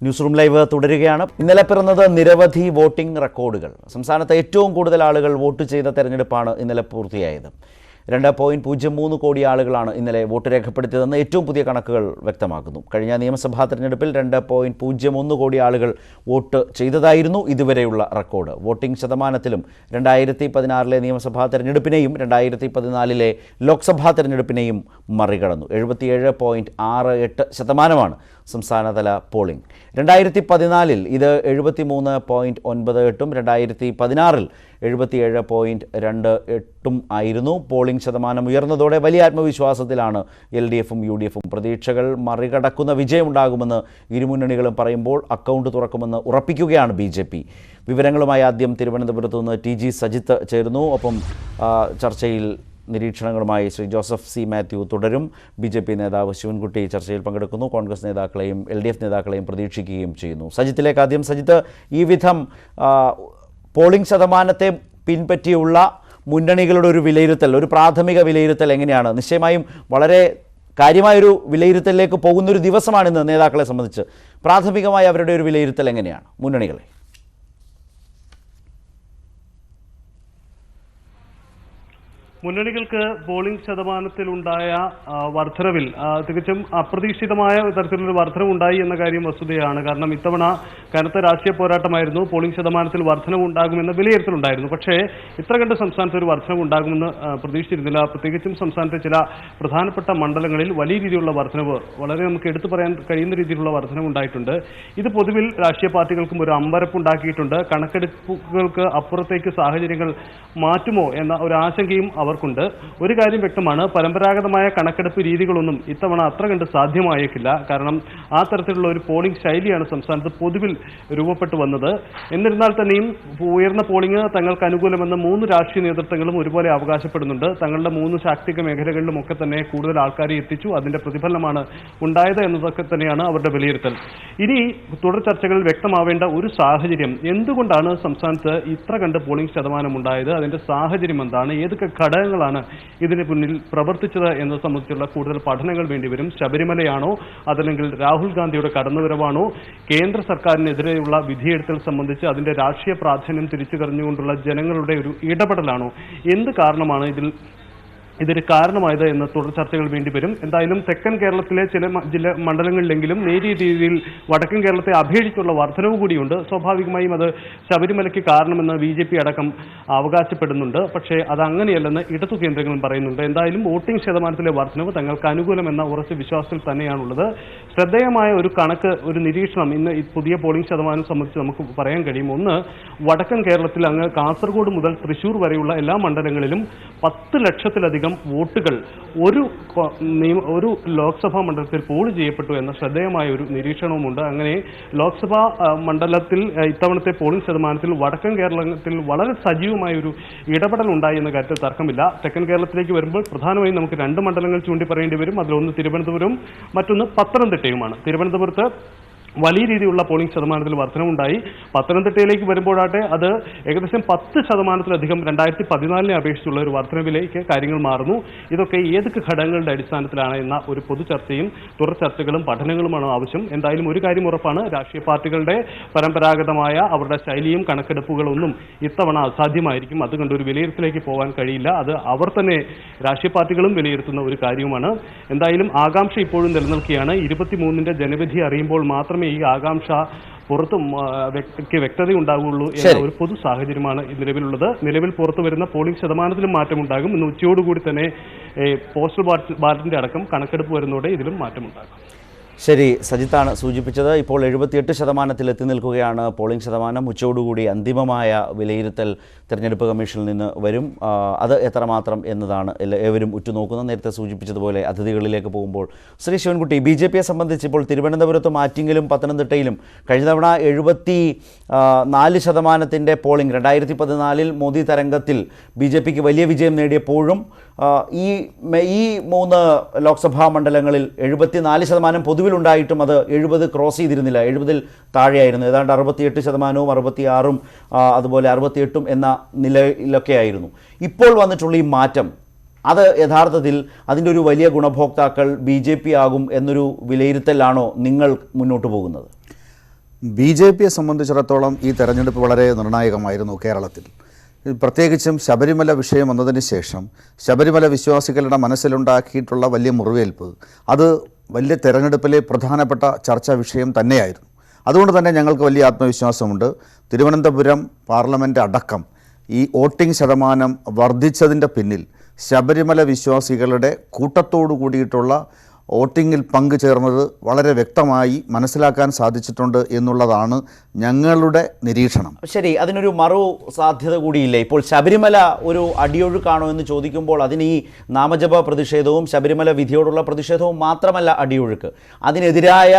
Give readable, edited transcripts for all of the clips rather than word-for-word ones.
News room live തുടരുകയാണ്. ഇന്നലെ പിറന്നത് നിരവധി വോട്ടിംഗ് റെക്കോർഡുകൾ. സംസ്ഥാനത്ത് ഏറ്റവും കൂടുതൽ ആളുകൾ വോട്ട് ചെയ്ത തെരഞ്ഞെടുപ്പാണ് ഇന്നലെ പൂർത്തിയായത്. 2.03 കോടി ആളുകളാണ് ഇന്നലെ വോട്ട് രേഖപ്പെടുത്തിയതെന്ന് ഏറ്റവും പുതിയ കണക്കുകൾ വ്യക്തമാക്കുന്നു. കഴിഞ്ഞ നിയമസഭാ തെരഞ്ഞെടുപ്പിൽ 2.01 കോടി ആളുകൾ വോട്ട് ചെയ്തതായിരുന്നു ഇതുവരെയുള്ള റെക്കോർഡ്. വോട്ടിംഗ് ശതമാനത്തിലും 2016 നിയമസഭാ തെരഞ്ഞെടുപ്പിനെയും 2014 ലോക്സഭാ തെരഞ്ഞെടുപ്പിനെയും മറികടന്നു. 77.68% സംസ്ഥാനതല പോളിംഗ്. 2014 ഇത് 73.98ഉം 2016 77.28ഉം ആയിരുന്നു. പോളിംഗ് ശതമാനം ഉയർന്നതോടെ വലിയ ആത്മവിശ്വാസത്തിലാണ് LDFും UDFും. പ്രതീക്ഷകൾ മറികടക്കുന്ന വിജയമുണ്ടാകുമെന്ന് ഇരുമുന്നണികളും പറയുമ്പോൾ അക്കൗണ്ട് തുറക്കുമെന്ന് ഉറപ്പിക്കുകയാണ് BJP. വിവരങ്ങളുമായി ആദ്യം തിരുവനന്തപുരത്ത് നിന്ന് TG സജിത്ത് ചേരുന്നു. ഒപ്പം ചർച്ചയിൽ നിരീക്ഷണങ്ങളുമായി ശ്രീ ജോസഫ് C. മാത്യു തുടരും. BJP നേതാവ് ശിവൻകുട്ടി ചർച്ചയിൽ പങ്കെടുക്കുന്നു. കോൺഗ്രസ് നേതാക്കളെയും LDF നേതാക്കളെയും പ്രതീക്ഷിക്കുകയും ചെയ്യുന്നു. സജിത്തിലേക്ക് ആദ്യം. സജിത്ത്, ഈ വിധം പോളിംഗ് ശതമാനത്തെ പിൻപറ്റിയുള്ള മുന്നണികളുടെ ഒരു വിലയിരുത്തൽ, ഒരു പ്രാഥമിക വിലയിരുത്തൽ എങ്ങനെയാണ്? നിശ്ചയമായും വളരെ കാര്യമായൊരു വിലയിരുത്തലിലേക്ക് പോകുന്നൊരു ദിവസമാണിന്ന് നേതാക്കളെ സംബന്ധിച്ച്. പ്രാഥമികമായി അവരുടെ ഒരു വിലയിരുത്തൽ എങ്ങനെയാണ് മുന്നണികളെ? മുന്നണികൾക്ക് പോളിംഗ് ശതമാനത്തിലുണ്ടായ വർധനവിൽ തികച്ചും അപ്രതീക്ഷിതമായ തരത്തിലൊരു വർധനവുണ്ടായി എന്ന കാര്യം വസ്തുതയാണ്. കാരണം ഇത്തവണ കനത്ത രാഷ്ട്രീയ പോരാട്ടമായിരുന്നു. പോളിംഗ് ശതമാനത്തിൽ വർധനവുണ്ടാകുമെന്ന വിലയിരുത്തലുണ്ടായിരുന്നു. പക്ഷേ ഇത്ര കണ്ട് സംസ്ഥാനത്ത് ഒരു വർധനവുണ്ടാകുമെന്ന് പ്രതീക്ഷിച്ചിരുന്നില്ല. പ്രത്യേകിച്ചും സംസ്ഥാനത്തെ ചില പ്രധാനപ്പെട്ട മണ്ഡലങ്ങളിൽ വലിയ രീതിയിലുള്ള വർധനവ്, വളരെ നമുക്ക് എടുത്തു പറയാൻ കഴിയുന്ന രീതിയിലുള്ള വർധനവുണ്ടായിട്ടുണ്ട്. ഇത് പൊതുവിൽ രാഷ്ട്രീയ പാർട്ടികൾക്കും ഒരു അമ്പരപ്പുണ്ടാക്കിയിട്ടുണ്ട്. കണക്കെടുപ്പുകൾക്ക് അപ്പുറത്തേക്ക് സാഹചര്യങ്ങൾ മാറ്റുമോ എന്ന ഒരു ആശങ്കയും അവർക്കുണ്ട്. ഒരു കാര്യം വ്യക്തമാണ്, പരമ്പരാഗതമായ കണക്കെടുപ്പ് രീതികളൊന്നും ഇത്തവണ അത്ര കണ്ട് സാധ്യമായേക്കില്ല. കാരണം ആ തരത്തിലുള്ള ഒരു പോളിംഗ് ശൈലിയാണ് സംസ്ഥാനത്ത് പൊതുവിൽ രൂപപ്പെട്ടു വന്നത്. എന്നിരുന്നാൽ തന്നെയും ഉയർന്ന പോളിംഗ് തങ്ങൾക്ക് അനുകൂലമെന്ന് 3 രാഷ്ട്രീയ നേതൃത്വങ്ങളും ഒരുപോലെ അവകാശപ്പെടുന്നുണ്ട്. തങ്ങളുടെ 3 ശാക്തിക മേഖലകളിലും ഒക്കെ തന്നെ കൂടുതൽ ആൾക്കാരെ എത്തിച്ചു. അതിന്റെ പ്രതിഫലനമാണ് ഉണ്ടായത് എന്നതൊക്കെ തന്നെയാണ് അവരുടെ വിലയിരുത്തൽ. ഇനി തുടർ ചർച്ചകളിൽ വ്യക്തമാവേണ്ട ഒരു സാഹചര്യം, എന്തുകൊണ്ടാണ് സംസ്ഥാനത്ത് ഇത്ര കണ്ട് പോളിംഗ് ശതമാനം ഉണ്ടായത്, അതിന്റെ സാഹചര്യം എന്താണ്, ഏതൊക്കെ ഘടകങ്ങളാണ് ഇതിന് പിന്നിൽ പ്രവർത്തിച്ചത് എന്നത് സംബന്ധിച്ചുള്ള കൂടുതൽ പഠനങ്ങൾ വേണ്ടിവരും. ശബരിമലയാണോ, അതല്ലെങ്കിൽ രാഹുൽ ഗാന്ധിയുടെ കടന്നുവരവാണോ, കേന്ദ്ര സർക്കാരിനെതിരെയുള്ള വിധിയെഴുത്തൽ സംബന്ധിച്ച് അതിന്റെ രാഷ്ട്രീയ പ്രാധാന്യം തിരിച്ചറിഞ്ഞുകൊണ്ടുള്ള ജനങ്ങളുടെ ഒരു ഇടപെടലാണോ, എന്ത് കാരണമാണ് ഇതിന് കാരണമായത് എന്ന് തുടർ ചർച്ചകൾ വേണ്ടിവരും. എന്തായാലും തെക്കൻ കേരളത്തിലെ ചില മണ്ഡലങ്ങളിലെങ്കിലും നേരിയ രീതിയിൽ വടക്കൻ കേരളത്തെ അപേക്ഷിച്ചുള്ള വർധനവ് കൂടിയുണ്ട്. സ്വാഭാവികമായും അത് ശബരിമലയ്ക്ക് കാരണമെന്ന് BJP അടക്കം അവകാശപ്പെടുന്നുണ്ട്. പക്ഷേ അത് അങ്ങനെയല്ലെന്ന് ഇടതു കേന്ദ്രങ്ങളും പറയുന്നുണ്ട്. എന്തായാലും വോട്ടിംഗ് ശതമാനത്തിലെ വർധനവ് തങ്ങൾക്ക് അനുകൂലമെന്ന ഉറച്ച വിശ്വാസത്തിൽ തന്നെയാണുള്ളത്. ശ്രദ്ധേയമായ ഒരു കണക്ക്, ഒരു നിരീക്ഷണം ഇന്ന് പുതിയ പോളിംഗ് ശതമാനം സംബന്ധിച്ച് നമുക്ക് പറയാൻ കഴിയും. ഒന്ന്, വടക്കൻ കേരളത്തിൽ അങ്ങ് കാസർഗോഡ് മുതൽ തൃശൂർ വരെയുള്ള എല്ലാ മണ്ഡലങ്ങളിലും 10 ലക്ഷത്തിലധികം വോട്ടുകൾ ഒരു ലോക്സഭാ മണ്ഡലത്തിൽ പോൾ ചെയ്യപ്പെട്ടു എന്ന ശ്രദ്ധേയമായ ഒരു നിരീക്ഷണവുമുണ്ട്. അങ്ങനെ ലോക്സഭാ മണ്ഡലത്തിൽ ഇത്തവണത്തെ പോളിംഗ് ശതമാനത്തിൽ വടക്കൻ കേരളത്തിൽ വളരെ സജീവമായ ഒരു ഇടപെടൽ ഉണ്ടായി എന്ന കാര്യത്തിൽ തർക്കമില്ല. തെക്കൻ കേരളത്തിലേക്ക് വരുമ്പോൾ പ്രധാനമായും നമുക്ക് 2 മണ്ഡലങ്ങൾ ചൂണ്ടി പറയേണ്ടി വരും. അതിലൊന്ന് തിരുവനന്തപുരവും മറ്റൊന്ന് പത്തനംതിട്ടയുമാണ്. തിരുവനന്തപുരത്ത് വലിയ രീതിയിലുള്ള പോളിംഗ് ശതമാനത്തിൽ വർധനവുണ്ടായി. പത്തനംതിട്ടയിലേക്ക് വരുമ്പോഴാട്ടെ അത് ഏകദേശം 10%-ലധികം 2014 അപേക്ഷിച്ചുള്ള ഒരു വർധനവിലേക്ക് കാര്യങ്ങൾ മാറുന്നു. ഇതൊക്കെ ഏതൊക്കെ ഘടകങ്ങളുടെ അടിസ്ഥാനത്തിലാണ് എന്ന ഒരു പൊതു ചർച്ചയും തുടർ ചർച്ചകളും പഠനങ്ങളുമാണ് ആവശ്യം. എന്തായാലും ഒരു കാര്യം ഉറപ്പാണ്, രാഷ്ട്രീയ പാർട്ടികളുടെ പരമ്പരാഗതമായ അവരുടെ ശൈലിയും കണക്കെടുപ്പുകളൊന്നും ഇത്തവണ അസാധ്യമായിരിക്കും. അതുകൊണ്ട് ഒരു വിലയിരുത്തലേക്ക് പോകാൻ കഴിയില്ല. അത് അവർ തന്നെ, രാഷ്ട്രീയ പാർട്ടികളും വിലയിരുത്തുന്ന ഒരു കാര്യവുമാണ്. എന്തായാലും ആകാംക്ഷ ഇപ്പോഴും നിലനിൽക്കുകയാണ്. 23-ന്റെ ജനവിധി അറിയുമ്പോൾ മാത്രമേ ഈ ആകാംക്ഷ വ്യക്തത ഉണ്ടാവുകയുള്ളൂ എന്ന ഒരു പൊതു സാഹചര്യമാണ് നിലവിലുള്ളത്. നിലവിൽ പുറത്തു വരുന്ന പോളിംഗ് ശതമാനത്തിലും മാറ്റമുണ്ടാകും. ഇന്ന് ഉച്ചയോടുകൂടി തന്നെ പോസ്റ്റൽ ബാലറ്റിന്റെ അടക്കം കണക്കെടുപ്പ് വരുന്നതോടെ ഇതിലും മാറ്റമുണ്ടാകും. ശരി, സജിത്താണ് സൂചിപ്പിച്ചത്. ഇപ്പോൾ 78% എത്തി നിൽക്കുകയാണ് പോളിംഗ് ശതമാനം. ഉച്ചയോടുകൂടി അന്തിമമായ വിലയിരുത്തൽ തെരഞ്ഞെടുപ്പ് കമ്മീഷനിൽ നിന്ന് വരും. അത് എത്രമാത്രം എന്നതാണ് ഏവരും ഉറ്റുനോക്കുന്നത്. നേരത്തെ സൂചിപ്പിച്ചതുപോലെ അതിഥികളിലേക്ക് പോകുമ്പോൾ ശ്രീ ശിവൻകുട്ടി, BJPയെ സംബന്ധിച്ച് ഇപ്പോൾ തിരുവനന്തപുരത്തും ആറ്റിങ്ങലും പത്തനംതിട്ടയിലും കഴിഞ്ഞ തവണ 74% പോളിംഗ് 2014 മോദി തരംഗത്തിൽ BJPക്ക് വലിയ വിജയം നേടിയപ്പോഴും ഈ 3 ലോക്സഭാ മണ്ഡലങ്ങളിൽ 74% പൊതുവിലുണ്ടായിട്ടും അത് 70 ക്രോസ് ചെയ്തിരുന്നില്ല. 70-ൽ താഴെയായിരുന്നു. ഏതാണ്ട് 68%, 66%, അതുപോലെ 68% എന്ന നിലയിലൊക്കെ ആയിരുന്നു. ഇപ്പോൾ വന്നിട്ടുള്ള ഈ മാറ്റം, അത് യഥാർത്ഥത്തിൽ അതിൻ്റെ ഒരു വലിയ ഗുണഭോക്താക്കൾ BJP ആകും എന്നൊരു വിലയിരുത്തലാണോ നിങ്ങൾ മുന്നോട്ട് പോകുന്നത്? BJPയെ സംബന്ധിച്ചിടത്തോളം ഈ തെരഞ്ഞെടുപ്പ് വളരെ നിർണായകമായിരുന്നു കേരളത്തിൽ. പ്രത്യേകിച്ചും ശബരിമല വിഷയം വന്നതിന് ശേഷം ശബരിമല വിശ്വാസികളുടെ മനസ്സിലുണ്ടാക്കിയിട്ടുള്ള വലിയ മുറിവേൽപ്പ് അത് വലിയ തെരഞ്ഞെടുപ്പിലെ പ്രധാനപ്പെട്ട ചർച്ചാ വിഷയം തന്നെയായിരുന്നു. അതുകൊണ്ട് തന്നെ ഞങ്ങൾക്ക് വലിയ ആത്മവിശ്വാസമുണ്ട്. തിരുവനന്തപുരം പാർലമെൻറ്റ് അടക്കം ഈ വോട്ടിംഗ് ശതമാനം വർദ്ധിച്ചതിൻ്റെ പിന്നിൽ ശബരിമല വിശ്വാസികളുടെ കൂട്ടത്തോടു കൂടിയിട്ടുള്ള വോട്ടിങ്ങിൽ പങ്കുചേർന്നത് വളരെ വ്യക്തമായി മനസ്സിലാക്കാൻ സാധിച്ചിട്ടുണ്ട് എന്നുള്ളതാണ് ഞങ്ങളുടെ നിരീക്ഷണം. ശരി, അതിനൊരു മറു സാധ്യത കൂടിയില്ലേ? ഇപ്പോൾ ശബരിമല ഒരു അടിയൊഴുക്കാണോ എന്ന് ചോദിക്കുമ്പോൾ അതിന് ഈ നാമജപ പ്രതിഷേധവും ശബരിമല വിധിയോടുള്ള പ്രതിഷേധവും മാത്രമല്ല അടിയൊഴുക്ക്. അതിനെതിരായ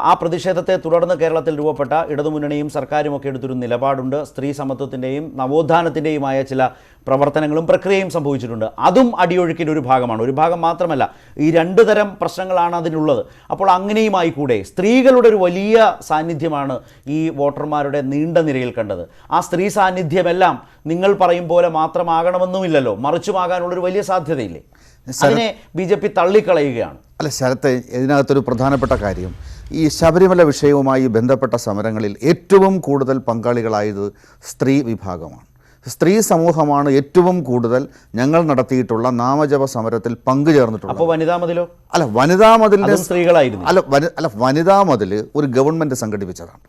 ആ പ്രതിഷേധത്തെ തുടർന്ന് കേരളത്തിൽ രൂപപ്പെട്ട ഇടതുമുന്നണിയും സർക്കാരും ഒക്കെ എടുത്തൊരു നിലപാടുണ്ട്. സ്ത്രീ സമത്വത്തിൻ്റെയും നവോത്ഥാനത്തിൻ്റെയുമായ ചില പ്രവർത്തനങ്ങളും പ്രക്രിയയും സംഭവിച്ചിട്ടുണ്ട്. അതും അടിയൊഴുക്കിൻ്റെ ഒരു ഭാഗമാണ്. ഒരു ഭാഗം മാത്രമല്ല, ഈ രണ്ട് തരം പ്രശ്നങ്ങളാണ് അതിനുള്ളത്. അപ്പോൾ അങ്ങനെയുമായി കൂടെ സ്ത്രീകളുടെ ഒരു വലിയ സാന്നിധ്യമാണ് ഈ വോട്ടർമാരുടെ നീണ്ട നിരയിൽ കണ്ടത്. ആ സ്ത്രീ സാന്നിധ്യമെല്ലാം നിങ്ങൾ പറയും പോലെ മാത്രമാകണമെന്നുമില്ലല്ലോ, മറിച്ചുമാകാനുള്ളൊരു വലിയ സാധ്യതയില്ലേ? അതിനെ BJP തള്ളിക്കളയുകയാണ്. അല്ല ശരത്തെ, ഇതിനകത്തൊരു പ്രധാനപ്പെട്ട കാര്യം, ഈ ശബരിമല വിഷയവുമായി ബന്ധപ്പെട്ട സമരങ്ങളിൽ ഏറ്റവും കൂടുതൽ പങ്കാളികളായത് സ്ത്രീ വിഭാഗമാണ്. സ്ത്രീ സമൂഹമാണ് ഏറ്റവും കൂടുതൽ ഞങ്ങൾ നടത്തിയിട്ടുള്ള നാമജപ സമരത്തിൽ പങ്കുചേർന്നിട്ടുള്ളത്. അപ്പോൾ വനിതാ മതിലോ? അല്ല, വനിതാ മതിലിന്റെ സ്ത്രീകളായിരുന്നു. അല്ല വനിതാ മതിൽ ഒരു ഗവൺമെന്റ് സംഘടിപ്പിച്ചതാണ്.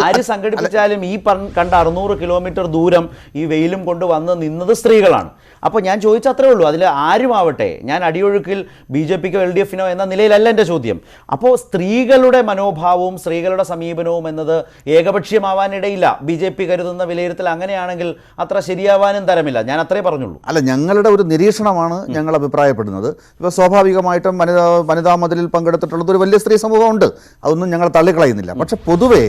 ആര് സംഘടിപ്പിച്ചാലും ഈ കണ്ട 600 കിലോമീറ്റർ ദൂരം ഈ വെയിലും കൊണ്ട് വന്ന് നിന്നത് സ്ത്രീകളാണ്. അപ്പോൾ ഞാൻ ചോദിച്ചത്രേ ഉള്ളൂ. അതിൽ ആരുമാവട്ടെ, ഞാൻ അടിയൊഴുക്കിൽ BJPക്കോ LDFനോ എന്ന നിലയിലല്ല എൻ്റെ ചോദ്യം. അപ്പോൾ സ്ത്രീകളുടെ മനോഭാവവും സ്ത്രീകളുടെ സമീപനവും എന്നത് ഏകപക്ഷീയമാവാനിടയില്ല. BJP കരുതുന്ന വിലയിരുത്തൽ അങ്ങനെയാണെങ്കിൽ അത്ര ശരിയാവാനും തരമില്ല. ഞാൻ അത്രേ പറഞ്ഞുള്ളൂ. അല്ല, ഞങ്ങളുടെ ഒരു നിരീക്ഷണമാണ് ഞങ്ങൾ അഭിപ്രായപ്പെടുന്നത്. ഇപ്പോൾ സ്വാഭാവികമായിട്ടും വനിതാ മതിലിൽ പങ്കെടുത്തിട്ടുള്ളത് ഒരു വലിയ സ്ത്രീ സമൂഹമുണ്ട്, അതൊന്നും ഞങ്ങൾ തള്ളിക്കളയുന്നില്ല. പക്ഷെ പൊതുവേ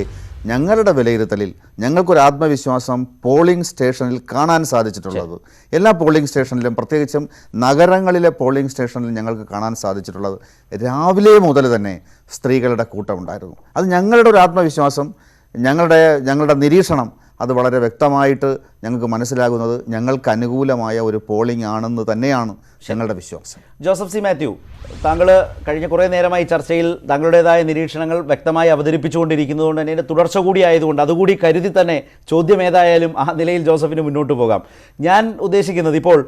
ഞങ്ങളുടെ വിലയിരുത്തലിൽ ഞങ്ങൾക്കൊരു ആത്മവിശ്വാസം പോളിംഗ് സ്റ്റേഷനിൽ കാണാൻ സാധിച്ചിട്ടുള്ളത്, എല്ലാ പോളിംഗ് സ്റ്റേഷനിലും പ്രത്യേകിച്ചും നഗരങ്ങളിലെ പോളിംഗ് സ്റ്റേഷനിൽ ഞങ്ങൾക്ക് കാണാൻ സാധിച്ചിട്ടുള്ളത് രാവിലെ മുതൽ തന്നെ സ്ത്രീകളുടെ കൂട്ടമുണ്ടായിരുന്നു. അത് ഞങ്ങളുടെ ഒരു ആത്മവിശ്വാസം, ഞങ്ങളുടെ നിരീക്ഷണം അത് വളരെ വ്യക്തമായിട്ട് ഞങ്ങൾക്ക് മനസ്സിലാകുന്നത് ഞങ്ങൾക്ക് അനുകൂലമായ ഒരു പോളിംഗ് ആണെന്ന് തന്നെയാണ് ഞങ്ങളുടെ വിശ്വാസം. ജോസഫ് സി മാത്യു, താങ്കൾ കഴിഞ്ഞ കുറേ നേരമായി ചർച്ചയിൽ താങ്കളുടേതായ നിരീക്ഷണങ്ങൾ വ്യക്തമായി അവതരിപ്പിച്ചുകൊണ്ടിരിക്കുന്നതുകൊണ്ട് തന്നെ തുടർച്ച കൂടി ആയതുകൊണ്ട് അതുകൂടി കരുതി തന്നെ ചോദ്യം ഏതായാലും ആ നിലയിൽ ജോസഫിന് മുന്നോട്ട് പോകാം. ഞാൻ ഉദ്ദേശിക്കുന്നത് ഇപ്പോൾ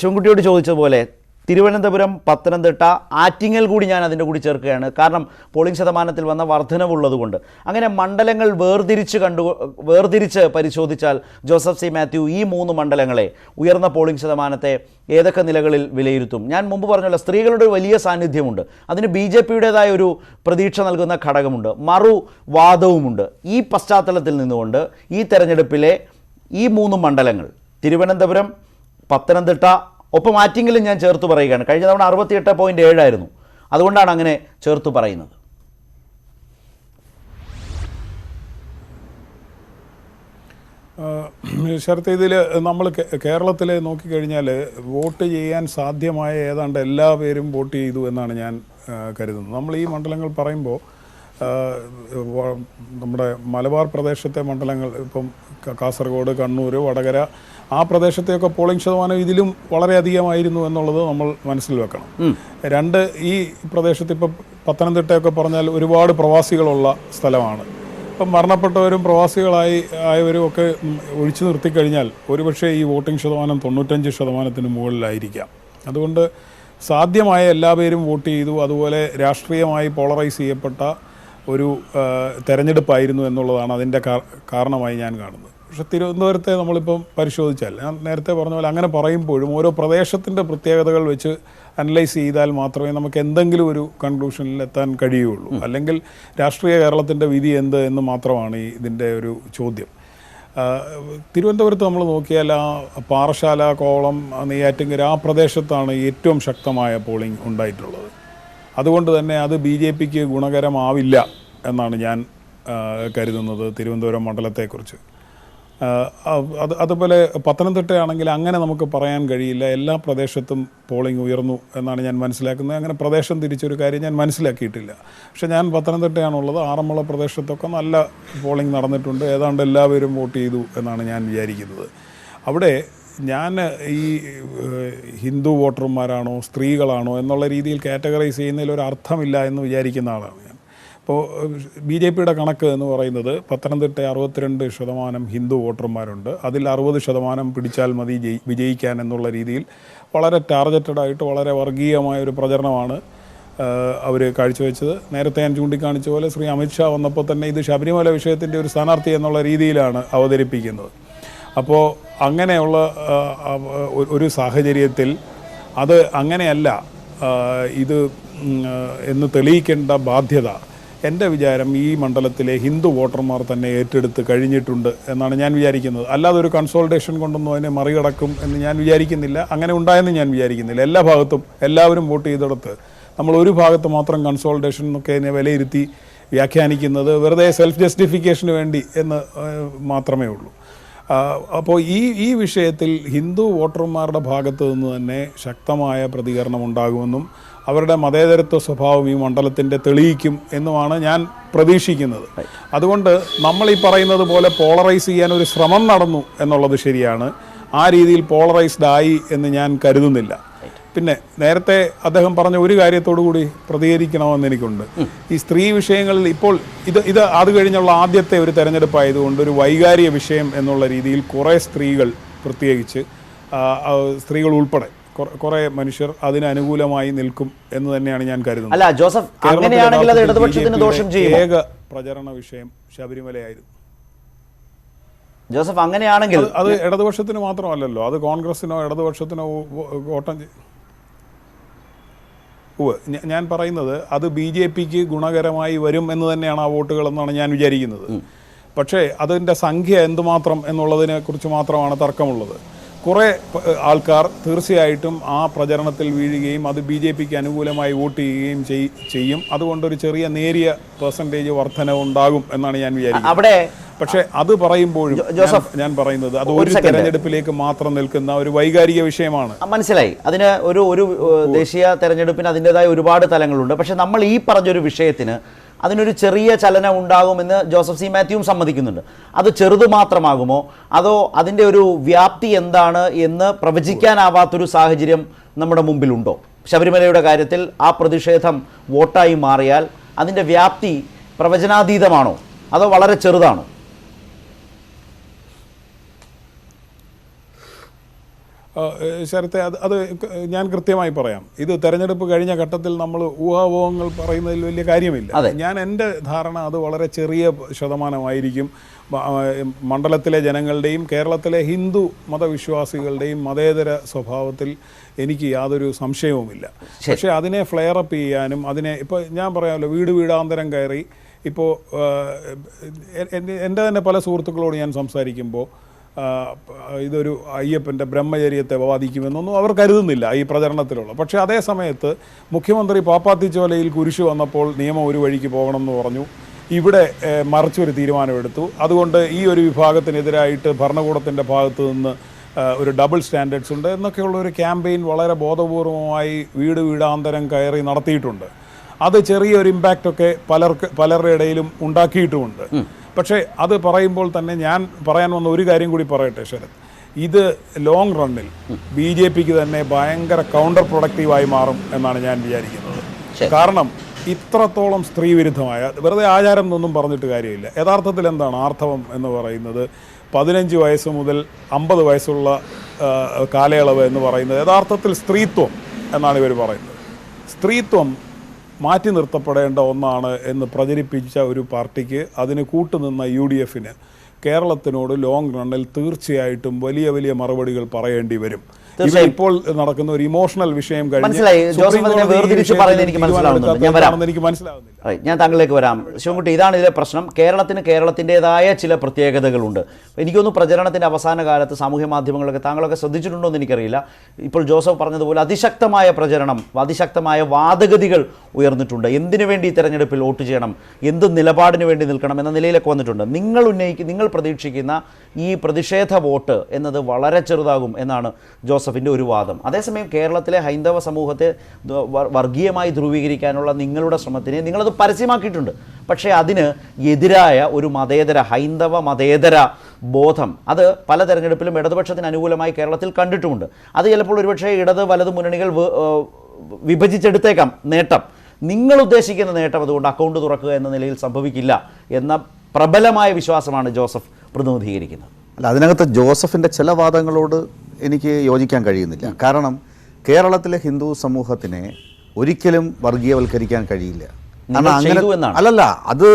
ശിവൻകുട്ടിയോട് ചോദിച്ചതുപോലെ തിരുവനന്തപുരം, പത്തനംതിട്ട, ആറ്റിങ്ങൽ കൂടി ഞാൻ അതിൻ്റെ കൂടി ചേർക്കുകയാണ്. കാരണം പോളിംഗ് ശതമാനത്തിൽ വന്ന വർധനവുള്ളതുകൊണ്ട്. അങ്ങനെ മണ്ഡലങ്ങൾ വേർതിരിച്ച് പരിശോധിച്ചാൽ ജോസഫ് സി മാത്യു ഈ 3 മണ്ഡലങ്ങളെ ഉയർന്ന പോളിംഗ് ശതമാനത്തെ ഏതൊക്കെ നിലകളിൽ വിലയിരുത്തും? ഞാൻ മുമ്പ് പറഞ്ഞല്ലോ, സ്ത്രീകളുടെ വലിയ സാന്നിധ്യമുണ്ട്. അതിന് BJPയുടേതായ ഒരു പ്രതീക്ഷ നൽകുന്ന ഘടകമുണ്ട്, മറുവാദവുമുണ്ട്. ഈ പശ്ചാത്തലത്തിൽ നിന്നുകൊണ്ട് ഈ തെരഞ്ഞെടുപ്പിലെ ഈ 3 മണ്ഡലങ്ങൾ തിരുവനന്തപുരം, പത്തനംതിട്ട, ഒപ്പം ആറ്റിങ്ങലും ഞാൻ ചേർത്ത് പറയുകയാണ്. കഴിഞ്ഞ തവണ 68.7 ആയിരുന്നു. അതുകൊണ്ടാണ് അങ്ങനെ ചേർത്ത് പറയുന്നത്. ശരത്ത്, ഇതിൽ നമ്മൾ കേരളത്തിൽ നോക്കിക്കഴിഞ്ഞാൽ വോട്ട് ചെയ്യാൻ സാധ്യമായ ഏതാണ്ട് എല്ലാ പേരും വോട്ട് ചെയ്തു എന്നാണ് ഞാൻ കരുതുന്നത്. നമ്മൾ ഈ മണ്ഡലങ്ങൾ പറയുമ്പോൾ നമ്മുടെ മലബാർ പ്രദേശത്തെ മണ്ഡലങ്ങൾ, ഇപ്പം കാസർഗോഡ്, കണ്ണൂർ, വടകര, ആ പ്രദേശത്തെയൊക്കെ പോളിംഗ് ശതമാനം ഇതിലും വളരെയധികമായിരുന്നു എന്നുള്ളത് നമ്മൾ മനസ്സിൽ വെക്കണം. രണ്ട്, ഈ പ്രദേശത്ത് ഇപ്പം പത്തനംതിട്ടയൊക്കെ പറഞ്ഞാൽ ഒരുപാട് പ്രവാസികളുള്ള സ്ഥലമാണ്. ഇപ്പം മരണപ്പെട്ടവരും ആയവരും ഒക്കെ ഒഴിച്ചു നിർത്തിക്കഴിഞ്ഞാൽ ഒരുപക്ഷെ ഈ വോട്ടിംഗ് ശതമാനം 95% മുകളിലായിരിക്കാം. അതുകൊണ്ട് സാധ്യമായ എല്ലാ പേരും വോട്ട് ചെയ്തു. അതുപോലെ രാഷ്ട്രീയമായി പോളറൈസ് ചെയ്യപ്പെട്ട ഒരു തെരഞ്ഞെടുപ്പായിരുന്നു എന്നുള്ളതാണ് അതിൻ്റെ കാരണമായി ഞാൻ കാണുന്നത്. പക്ഷേ തിരുവനന്തപുരത്തെ നമ്മളിപ്പം പരിശോധിച്ചാൽ, ഞാൻ നേരത്തെ പറഞ്ഞ പോലെ അങ്ങനെ പറയുമ്പോഴും ഓരോ പ്രദേശത്തിൻ്റെ പ്രത്യേകതകൾ വെച്ച് അനലൈസ് ചെയ്താൽ മാത്രമേ നമുക്ക് എന്തെങ്കിലും ഒരു കൺക്ലൂഷനിൽ എത്താൻ കഴിയുള്ളൂ. അല്ലെങ്കിൽ രാഷ്ട്രീയ കേരളത്തിൻ്റെ വിധി എന്ത് എന്ന് മാത്രമാണ് ഇതിൻ്റെ ഒരു ചോദ്യം. തിരുവനന്തപുരത്ത് നമ്മൾ നോക്കിയാൽ ആ പാറശാല, കോവളം, നെയ്യാറ്റിൻകര ആ പ്രദേശത്താണ് ഏറ്റവും ശക്തമായ പോളിംഗ് ഉണ്ടായിട്ടുള്ളത്. അതുകൊണ്ട് തന്നെ അത് BJPക്ക് ഗുണകരമാവില്ല എന്നാണ് ഞാൻ കരുതുന്നത് തിരുവനന്തപുരം മണ്ഡലത്തെക്കുറിച്ച്. അതുപോലെ പത്തനംതിട്ടയാണെങ്കിൽ അങ്ങനെ നമുക്ക് പറയാൻ കഴിയില്ല. എല്ലാ പ്രദേശത്തും പോളിംഗ് ഉയർന്നു എന്നാണ് ഞാൻ മനസ്സിലാക്കുന്നത്. അങ്ങനെ പ്രദേശം തിരിച്ചൊരു കാര്യം ഞാൻ മനസ്സിലാക്കിയിട്ടില്ല. പക്ഷേ ഞാൻ പത്തനംതിട്ടയാണുള്ളത്. ആറന്മുള പ്രദേശത്തൊക്കെ നല്ല പോളിംഗ് നടന്നിട്ടുണ്ട്. ഏതാണ്ട് എല്ലാവരും വോട്ട് ചെയ്തു എന്നാണ് ഞാൻ വിചാരിക്കുന്നത്. അവിടെ ഞാൻ ഈ ഹിന്ദു വോട്ടർമാരാണോ സ്ത്രീകളാണോ എന്നുള്ള രീതിയിൽ കാറ്റഗറൈസ് ചെയ്യുന്നതിൽ ഒരു അർത്ഥമില്ല എന്ന് വിചാരിക്കുന്ന ആളാണ് ഞാൻ. ഇപ്പോൾ BJP-യുടെ കണക്ക് എന്ന് പറയുന്നത് പത്തനംതിട്ട 62% ഹിന്ദു വോട്ടർമാരുണ്ട്. അതിൽ 60% പിടിച്ചാൽ മതി വിജയിക്കാൻ എന്നുള്ള രീതിയിൽ വളരെ ടാർഗറ്റഡായിട്ട് വളരെ വർഗീയമായ ഒരു പ്രചരണമാണ് അവർ കാഴ്ചവെച്ചത്. നേരത്തെ ഞാൻ ചൂണ്ടിക്കാണിച്ച പോലെ ശ്രീ അമിത്ഷാ വന്നപ്പോൾ തന്നെ ഇത് ശബരിമല വിഷയത്തിൻ്റെ ഒരു സ്ഥാനാർത്ഥി എന്നുള്ള രീതിയിലാണ് അവതരിപ്പിക്കുന്നത്. അപ്പോൾ അങ്ങനെയുള്ള ഒരു സാഹചര്യത്തിൽ അത് അങ്ങനെയല്ല ഇത് എന്ന് തെളിയിക്കേണ്ട ബാധ്യത എൻ്റെ വിചാരം ഈ മണ്ഡലത്തിലെ ഹിന്ദു വോട്ടർമാർ തന്നെ ഏറ്റെടുത്ത് കഴിഞ്ഞിട്ടുണ്ട് എന്നാണ് ഞാൻ വിചാരിക്കുന്നത്. അല്ലാതെ ഒരു കൺസോൾട്ടേഷൻ കൊണ്ടൊന്നും അതിനെ മറികടക്കും എന്ന് ഞാൻ വിചാരിക്കുന്നില്ല. അങ്ങനെ ഉണ്ടായെന്ന് ഞാൻ വിചാരിക്കുന്നില്ല. എല്ലാ ഭാഗത്തും എല്ലാവരും വോട്ട് ചെയ്തെടുത്ത് നമ്മൾ ഒരു ഭാഗത്ത് മാത്രം കൺസോൾട്ടേഷൻ എന്നൊക്കെ അതിനെ വിലയിരുത്തി വ്യാഖ്യാനിക്കുന്നത് വെറുതെ സെൽഫ് ജസ്റ്റിഫിക്കേഷന് വേണ്ടി എന്ന് മാത്രമേ ഉള്ളൂ. അപ്പോൾ ഈ വിഷയത്തിൽ ഹിന്ദു വോട്ടർമാരുടെ ഭാഗത്ത് നിന്ന് തന്നെ ശക്തമായ പ്രതികരണം ഉണ്ടാകുമെന്നും അവരുടെ മതേതരത്വ സ്വഭാവം ഈ മണ്ഡലത്തിൻ്റെ തെളിയിക്കും എന്നുമാണ് ഞാൻ പ്രതീക്ഷിക്കുന്നത്. അതുകൊണ്ട് നമ്മൾ ഈ പറയുന്നത് പോലെ പോളറൈസ് ചെയ്യാൻ ഒരു ശ്രമം നടന്നു എന്നുള്ളത് ശരിയാണ്. ആ രീതിയിൽ പോളറൈസ്ഡ് ആയി എന്ന് ഞാൻ കരുതുന്നില്ല. പിന്നെ നേരത്തെ അദ്ദേഹം പറഞ്ഞ ഒരു കാര്യത്തോടു കൂടി പ്രതികരിക്കണമെന്ന് എനിക്കുണ്ട്. ഈ സ്ത്രീ വിഷയങ്ങളിൽ ഇപ്പോൾ ഇത് അത് കഴിഞ്ഞുള്ള ആദ്യത്തെ ഒരു തെരഞ്ഞെടുപ്പായതുകൊണ്ട് ഒരു വൈകാരിക വിഷയം എന്നുള്ള രീതിയിൽ കുറേ സ്ത്രീകൾ, പ്രത്യേകിച്ച് സ്ത്രീകൾ ഉൾപ്പെടെ കുറെ മനുഷ്യർ അതിന് അനുകൂലമായി നിൽക്കും എന്ന് തന്നെയാണ് ഞാൻ കരുതുന്നത്. അല്ല ജോസഫ്, അങ്ങനെയാണെങ്കിൽ അത് ഇടതുപക്ഷത്തിന് ദോഷം ചെയ്യും. ഏക പ്രചരണ വിഷയം ശബരിമലയായിരുന്നു. ജോസഫ്, അങ്ങനെയാണെങ്കിൽ അത് ഇടതുപക്ഷത്തിന് മാത്രമല്ലല്ലോ, അത് കോൺഗ്രസിനോ ഇടതുപക്ഷത്തിനോ വോട്ടം ഞാൻ പറയുന്നത് അത് BJP-ക്ക് ഗുണകരമായി വരും എന്ന് തന്നെയാണ് ആ വോട്ടുകൾ എന്നാണ് ഞാൻ വിചാരിക്കുന്നത്. പക്ഷേ അതിൻ്റെ സംഖ്യ എന്തുമാത്രം എന്നുള്ളതിനെ കുറിച്ച് മാത്രമാണ് തർക്കമുള്ളത്. കുറേ ആൾക്കാർ തീർച്ചയായിട്ടും ആ പ്രചരണത്തിൽ വീഴുകയും അത് BJP-ക്ക് അനുകൂലമായി വോട്ട് ചെയ്യുകയും ചെയ്യും. അതുകൊണ്ടൊരു ചെറിയ നേരിയ പെർസെൻറ്റേജ് വർധന ഉണ്ടാകും എന്നാണ് ഞാൻ വിചാരിക്കുന്നത്. പക്ഷേ അത് പറയുമ്പോഴും ഞാൻ പറയുന്നത് അത് ഒരു തെരഞ്ഞെടുപ്പിലേക്ക് മാത്രം നിൽക്കുന്ന ഒരു വൈകാരിക വിഷയമാണ്. മനസ്സിലായി. അതിന് ഒരു ദേശീയ തെരഞ്ഞെടുപ്പിന് അതിൻ്റെതായ ഒരുപാട് തലങ്ങളുണ്ട്. പക്ഷെ നമ്മൾ ഈ പറഞ്ഞൊരു വിഷയത്തിന് അതിനൊരു ചെറിയ ചലനം ഉണ്ടാകുമെന്ന് ജോസഫ് സി മാത്യുവും സമ്മതിക്കുന്നുണ്ട്. അത് ചെറുത് മാത്രമാകുമോ, അതോ അതിൻ്റെ ഒരു വ്യാപ്തി എന്താണ് എന്ന് പ്രവചിക്കാനാവാത്തൊരു സാഹചര്യം നമ്മുടെ മുമ്പിലുണ്ടോ? ശബരിമലയുടെ കാര്യത്തിൽ ആ പ്രതിഷേധം വോട്ടായി മാറിയാൽ അതിൻ്റെ വ്യാപ്തി പ്രവചനാതീതമാണോ, അതോ വളരെ ചെറുതാണോ? ശരത്തെ, അത് ഞാൻ കൃത്യമായി പറയാം. ഇത് തെരഞ്ഞെടുപ്പ് കഴിഞ്ഞ ഘട്ടത്തിൽ നമ്മൾ ഊഹാപോഹങ്ങൾ പറയുന്നതിൽ വലിയ കാര്യമില്ല. ഞാൻ എൻ്റെ ധാരണ അത് വളരെ ചെറിയ ശതമാനമായിരിക്കും. മണ്ഡലത്തിലെ ജനങ്ങളുടെയും കേരളത്തിലെ ഹിന്ദു മതവിശ്വാസികളുടെയും മതേതര സ്വഭാവത്തിൽ എനിക്ക് യാതൊരു സംശയവുമില്ല. പക്ഷേ അതിനെ ഫ്ലെയർ അപ്പ് ചെയ്യാനും ഇപ്പോൾ ഞാൻ പറയാമല്ലോ, വീടാന്തരം കയറി ഇപ്പോൾ എൻ്റെ തന്നെ പല സുഹൃത്തുക്കളോട് ഞാൻ സംസാരിക്കുമ്പോൾ ഇതൊരു അയ്യപ്പൻ്റെ ബ്രഹ്മചര്യത്തെ ബാധിക്കുമെന്നൊന്നും അവർ കരുതുന്നില്ല ഈ പ്രചരണത്തിലുള്ള. പക്ഷേ അതേ സമയത്ത് മുഖ്യമന്ത്രി പാപ്പാത്തിച്ചോലയിൽ കുരിശ് വന്നപ്പോൾ നിയമം ഒരു വഴിക്ക് പോകണമെന്ന് പറഞ്ഞു. ഇവിടെ മറിച്ചൊരു തീരുമാനമെടുത്തു. അതുകൊണ്ട് ഈ ഒരു വിഭാഗത്തിനെതിരായിട്ട് ഭരണകൂടത്തിൻ്റെ ഭാഗത്തു നിന്ന് ഒരു ഡബിൾ സ്റ്റാൻഡേർഡ്സ് ഉണ്ട് എന്നൊക്കെയുള്ള ഒരു ക്യാമ്പയിൻ വളരെ ബോധപൂർവമായി വീടാന്തരം കയറി നടത്തിയിട്ടുണ്ട്. അത് ചെറിയൊരു ഇമ്പാക്റ്റൊക്കെ പലരുടെ ഇടയിലും ഉണ്ടാക്കിയിട്ടുമുണ്ട്. പക്ഷേ അത് പറയുമ്പോൾ തന്നെ ഞാൻ പറയാൻ വന്ന ഒരു കാര്യം കൂടി പറയട്ടെ ശരത്. ഇത് ലോങ് റണ്ണിൽ BJP-ക്ക് തന്നെ ഭയങ്കര കൗണ്ടർ പ്രൊഡക്റ്റീവായി മാറും എന്നാണ് ഞാൻ വിചാരിക്കുന്നത്. കാരണം ഇത്രത്തോളം സ്ത്രീ വിരുദ്ധമായ, വെറുതെ ആചാരം എന്നൊന്നും പറഞ്ഞിട്ട് കാര്യമില്ല. യഥാർത്ഥത്തിൽ എന്താണ് ആർത്തവം എന്ന് പറയുന്നത്? 15 വയസ്സ് മുതൽ 50 വയസ്സുള്ള കാലയളവ് എന്ന് പറയുന്നത് യഥാർത്ഥത്തിൽ സ്ത്രീത്വം എന്നാണ് ഇവർ പറയുന്നത്. സ്ത്രീത്വം മാറ്റി നിർത്തപ്പെടേണ്ട ഒന്നാണ് എന്ന് പ്രചരിപ്പിച്ച ഒരു പാർട്ടിക്ക്, അതിന് കൂട്ടുനിന്ന UDF-ന് കേരളത്തിനോട് ലോങ് റണ്ണിൽ തീർച്ചയായിട്ടും വലിയ വലിയ മറുപടികൾ പറയേണ്ടി വരും. ഇപ്പോൾ നടക്കുന്ന ഒരു ഇമോഷണൽ വിഷയം എനിക്ക് മനസ്സിലാവുന്നില്ല. ഞാൻ താങ്കളിലേക്ക് വരാം. ശിവൻകുട്ടി, ഇതാണ് ഇതിലെ പ്രശ്നം. കേരളത്തിൻ്റെതായ ചില പ്രത്യേകതകളുണ്ട്. എനിക്കൊന്ന് പ്രചരണത്തിൻ്റെ അവസാന കാലത്ത് സാമൂഹ്യ മാധ്യമങ്ങളൊക്കെ താങ്കളൊക്കെ ശ്രദ്ധിച്ചിട്ടുണ്ടോ എന്ന് എനിക്കറിയില്ല. ഇപ്പോൾ ജോസഫ് പറഞ്ഞതുപോലെ അതിശക്തമായ പ്രചരണം, അതിശക്തമായ വാദഗതികൾ ഉയർന്നിട്ടുണ്ട്. എന്തിനു വേണ്ടി ഈ തെരഞ്ഞെടുപ്പിൽ വോട്ട് ചെയ്യണം, എന്ത് നിലപാടിന് വേണ്ടി നിൽക്കണം എന്ന നിലയിലൊക്കെ വന്നിട്ടുണ്ട്. നിങ്ങൾ പ്രതീക്ഷിക്കുന്ന ഈ പ്രതിഷേധ വോട്ട് എന്നത് വളരെ ചെറുതാകും എന്നാണ് ജോസഫിൻ്റെ ഒരു വാദം. അതേസമയം കേരളത്തിലെ ഹൈന്ദവ സമൂഹത്തെ വർഗീയമായി ധ്രുവീകരിക്കാനുള്ള നിങ്ങളുടെ ശ്രമത്തിനെ നിങ്ങളത് പരസ്യമാക്കിയിട്ടുണ്ട്. പക്ഷേ അതിന് എതിരായ ഒരു ഹൈന്ദവ മതേതര ബോധം അത് പല തെരഞ്ഞെടുപ്പിലും ഇടതുപക്ഷത്തിന് അനുകൂലമായി കേരളത്തിൽ കണ്ടിട്ടുമുണ്ട്. അത് ചിലപ്പോൾ ഒരുപക്ഷെ ഇടത് വലത് മുന്നണികൾ വിഭജിച്ചെടുത്തേക്കാം നേട്ടം. നിങ്ങൾ ഉദ്ദേശിക്കുന്ന നേട്ടം അതുകൊണ്ട് അക്കൗണ്ട് തുറക്കുക എന്ന നിലയിൽ സംഭവിക്കില്ല എന്ന പ്രബലമായ വിശ്വാസമാണ് ജോസഫ് പ്രതിനിധീകരിക്കുന്നത്. അല്ല, അതിനകത്ത് ജോസഫിൻ്റെ ചില വാദങ്ങളോട് എനിക്ക് യോജിക്കാൻ കഴിയുന്നില്ല. കാരണം കേരളത്തിലെ ഹിന്ദു സമൂഹത്തിനെ ഒരിക്കലും വർഗീയവൽക്കരിക്കാൻ കഴിയില്ല. കാരണം അങ്ങനെ അല്ലല്ല, അത്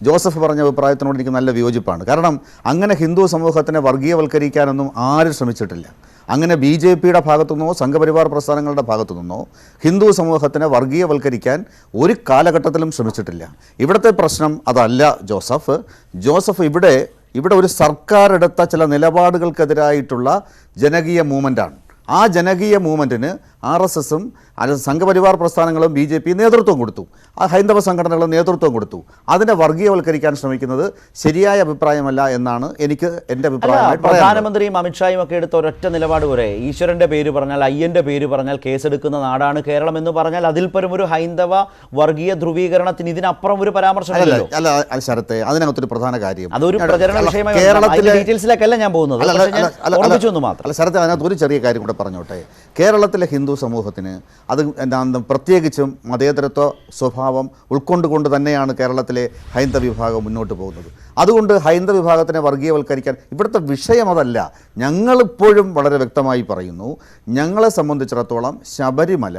ജോസഫ് പറഞ്ഞ അഭിപ്രായത്തിനോട് എനിക്ക് നല്ല വിയോജിപ്പാണ്. കാരണം അങ്ങനെ ഹിന്ദു സമൂഹത്തിനെ വർഗീയവൽക്കരിക്കാനൊന്നും ആരും ശ്രമിച്ചിട്ടില്ല. അങ്ങനെ BJPയുടെ ഭാഗത്തു നിന്നോ സംഘപരിവാർ പ്രസ്ഥാനങ്ങളുടെ ഭാഗത്തു നിന്നോ ഹിന്ദു സമൂഹത്തിനെ വർഗീയവൽക്കരിക്കാൻ ഒരു കാലഘട്ടത്തിലും ശ്രമിച്ചിട്ടില്ല. ഇവിടുത്തെ പ്രശ്നം അതല്ല ജോസഫ് ഇവിടെ ഒരു സർക്കാർ എടുത്ത ചില നിലപാടുകൾക്കെതിരായിട്ടുള്ള ജനകീയ മൂവ്മെൻ്റാണ്. ആ ജനകീയ മൂവ്മെൻറ്റിന് RSSും സംഘപരിവാർ പ്രസ്ഥാനങ്ങളും BJP നേതൃത്വം കൊടുത്തു, ആ ഹൈന്ദവ സംഘടനകളും നേതൃത്വം കൊടുത്തു. അതിനെ വർഗീയവൽക്കരിക്കാൻ ശ്രമിക്കുന്നത് ശരിയായ അഭിപ്രായമല്ല എന്നാണ് എനിക്ക് എൻ്റെ അഭിപ്രായമായി പറയാനുള്ളത്. പ്രധാനമന്ത്രിയും അമിത്ഷായും ഒക്കെ എടുത്ത ഒരൊറ്റ നിലപാട് പോരെ, ഈശ്വരൻ്റെ പേര് പറഞ്ഞാൽ അയ്യൻ്റെ പേര് പറഞ്ഞാൽ കേസെടുക്കുന്ന നാടാണ് കേരളം എന്ന് പറഞ്ഞാൽ അതിൽ പരം ഒരു ഹൈന്ദവ വർഗീയ ധ്രുവീകരണത്തിന് ഇതിനപ്പുറം ഒരു പരാമർശമല്ലോ. അല്ല ശരത്തെ, അതിനകത്തൊരു പ്രധാന കാര്യം, അതൊരു പ്രചരണ വിഷയമായി കേരളത്തിലെ ഡീറ്റെയിൽസിലേക്കല്ല ഞാൻ പോകുന്നത്. അല്ല ശരത്തെ, അതിനകത്ത് ഒരു ചെറിയ കാര്യം കൂടെ പറഞ്ഞോട്ടെ. കേരളത്തിലെ ഹിന്ദു സമൂഹത്തിന് അത് പ്രത്യേകിച്ചും മതേതരത്വ സ്വഭാവം ഉൾക്കൊണ്ടുകൊണ്ട് തന്നെയാണ് കേരളത്തിലെ ഹൈന്ദവ വിഭാഗം മുന്നോട്ട് പോകുന്നത്. അതുകൊണ്ട് ഹൈന്ദവ വിഭാഗത്തിനെ വർഗീയവൽക്കരിക്കാൻ ഇവിടുത്തെ വിഷയം അതല്ല. ഞങ്ങളിപ്പോഴും വളരെ വ്യക്തമായി പറയുന്നു, ഞങ്ങളെ സംബന്ധിച്ചിടത്തോളം ശബരിമല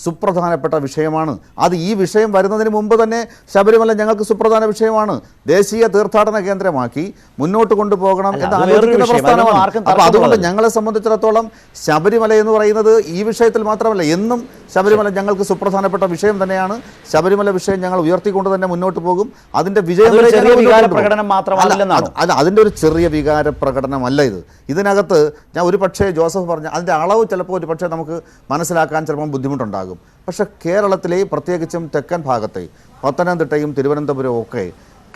സുപ്രധാനപ്പെട്ട വിഷയമാണ്. അത് ഈ വിഷയം വരുന്നതിന് മുമ്പ് തന്നെ ശബരിമല ഞങ്ങൾക്ക് സുപ്രധാന വിഷയമാണ്. ദേശീയ തീർത്ഥാടന കേന്ദ്രമാക്കി മുന്നോട്ട് കൊണ്ടുപോകണം എന്ന് ആലോചിക്കുന്ന പ്രസ്ഥാനമാണ്. അപ്പോൾ അതുകൊണ്ട് ഞങ്ങളെ സംബന്ധിച്ചിടത്തോളം ശബരിമല എന്ന് പറയുന്നത് ഈ വിഷയത്തിൽ മാത്രമല്ല, എന്നും ശബരിമല ഞങ്ങൾക്ക് സുപ്രധാനപ്പെട്ട വിഷയം തന്നെയാണ്. ശബരിമല വിഷയം ഞങ്ങൾ ഉയർത്തിക്കൊണ്ട് തന്നെ മുന്നോട്ട് പോകും. അതിന്റെ വിജയം അല്ല, അതിൻ്റെ ഒരു ചെറിയ വികാര പ്രകടനമല്ല ഇത്. ഇതിനകത്ത് ഞാൻ ഒരു പക്ഷേ ജോസഫ് പറഞ്ഞ അതിൻ്റെ അളവ് ചിലപ്പോൾ ഒരു പക്ഷേ നമുക്ക് മനസ്സിലാക്കാൻ ചിലപ്പോൾ ബുദ്ധിമുട്ടുണ്ടാകും. പക്ഷെ കേരളത്തിലെ പ്രത്യേകിച്ചും തെക്കൻ ഭാഗത്തെ പത്തനംതിട്ടയും തിരുവനന്തപുരവും ഒക്കെ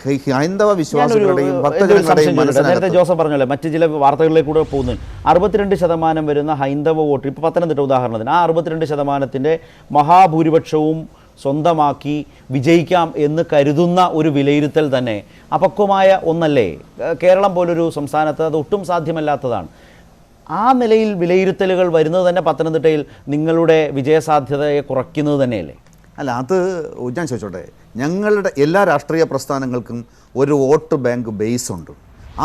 ഹൈന്ദവ വിശ്വാസികളുടെയും ഭക്തജനങ്ങളുടെയും നേരത്തെ ജോസഫ് പറഞ്ഞല്ലേ, മറ്റ് ചില വാർത്തകളിലേക്ക് കൂടെ പോകുന്നു. 62% വരുന്ന ഹൈന്ദവ വോട്ട്, ഇപ്പോൾ പത്തനംതിട്ട ഉദാഹരണത്തിന്, ആ 62%ൻ്റെ മഹാഭൂരിപക്ഷവും സ്വന്തമാക്കി വിജയിക്കാം എന്ന് കരുതുന്ന ഒരു വിലയിരുത്തൽ തന്നെ അപക്വമായ ഒന്നല്ലേ? കേരളം പോലൊരു സംസ്ഥാനത്ത് അത് ഒട്ടും സാധ്യമല്ലാത്തതാണ്. ആ നിലയിൽ വിലയിരുത്തലുകൾ വരുന്നത് തന്നെ പത്തനംതിട്ടയിൽ നിങ്ങളുടെ വിജയസാധ്യതയെ കുറയ്ക്കുന്നത് തന്നെയല്ലേ? അല്ല, അത് ഞാൻ ചോദിച്ചോട്ടെ, ഞങ്ങളുടെ എല്ലാ രാഷ്ട്രീയ പ്രസ്ഥാനങ്ങൾക്കും ഒരു വോട്ട് ബാങ്ക് ബേസ് ഉണ്ട്.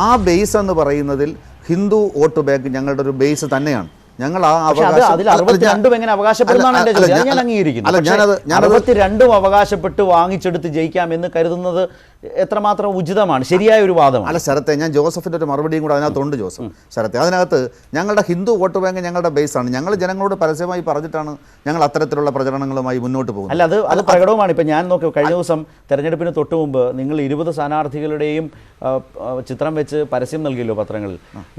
ആ ബേസ് എന്ന് പറയുന്നതിൽ ഹിന്ദു വോട്ട് ബാങ്ക് ഞങ്ങളുടെ ഒരു ബേസ് തന്നെയാണ്. ഞങ്ങൾ ആ അവകാശപ്പെട്ട് വാങ്ങിച്ചെടുത്ത് ജയിക്കാമെന്ന് കരുതുന്നത് എത്രമാത്രം ഉചിതമാണ്, ശരിയായ ഒരു വാദമാണ്. അല്ല ശരത്തെ, ഞാൻ ജോസഫിൻ്റെ ഒരു മറുപടിയും കൂടെ അതിനകത്തുണ്ട്. ജോസഫ് ശരത്തെ, അതിനകത്ത് ഞങ്ങളുടെ ഹിന്ദു വോട്ട് ബാങ്ക് ഞങ്ങളുടെ ബേസാണ്. ഞങ്ങൾ ജനങ്ങളോട് പരസ്യമായി പറഞ്ഞിട്ടാണ് ഞങ്ങൾ അത്തരത്തിലുള്ള പ്രചരണങ്ങളുമായി മുന്നോട്ട് പോകുന്നത്. അല്ല, അത് പ്രകടവുമാണ്. ഇപ്പം ഞാൻ നോക്കി, കഴിഞ്ഞ ദിവസം തെരഞ്ഞെടുപ്പിന് തൊട്ട് മുമ്പ് നിങ്ങൾ 20 സ്ഥാനാർത്ഥികളുടെയും ചിത്രം വെച്ച് പരസ്യം നൽകിയല്ലോ പത്രങ്ങളിൽ.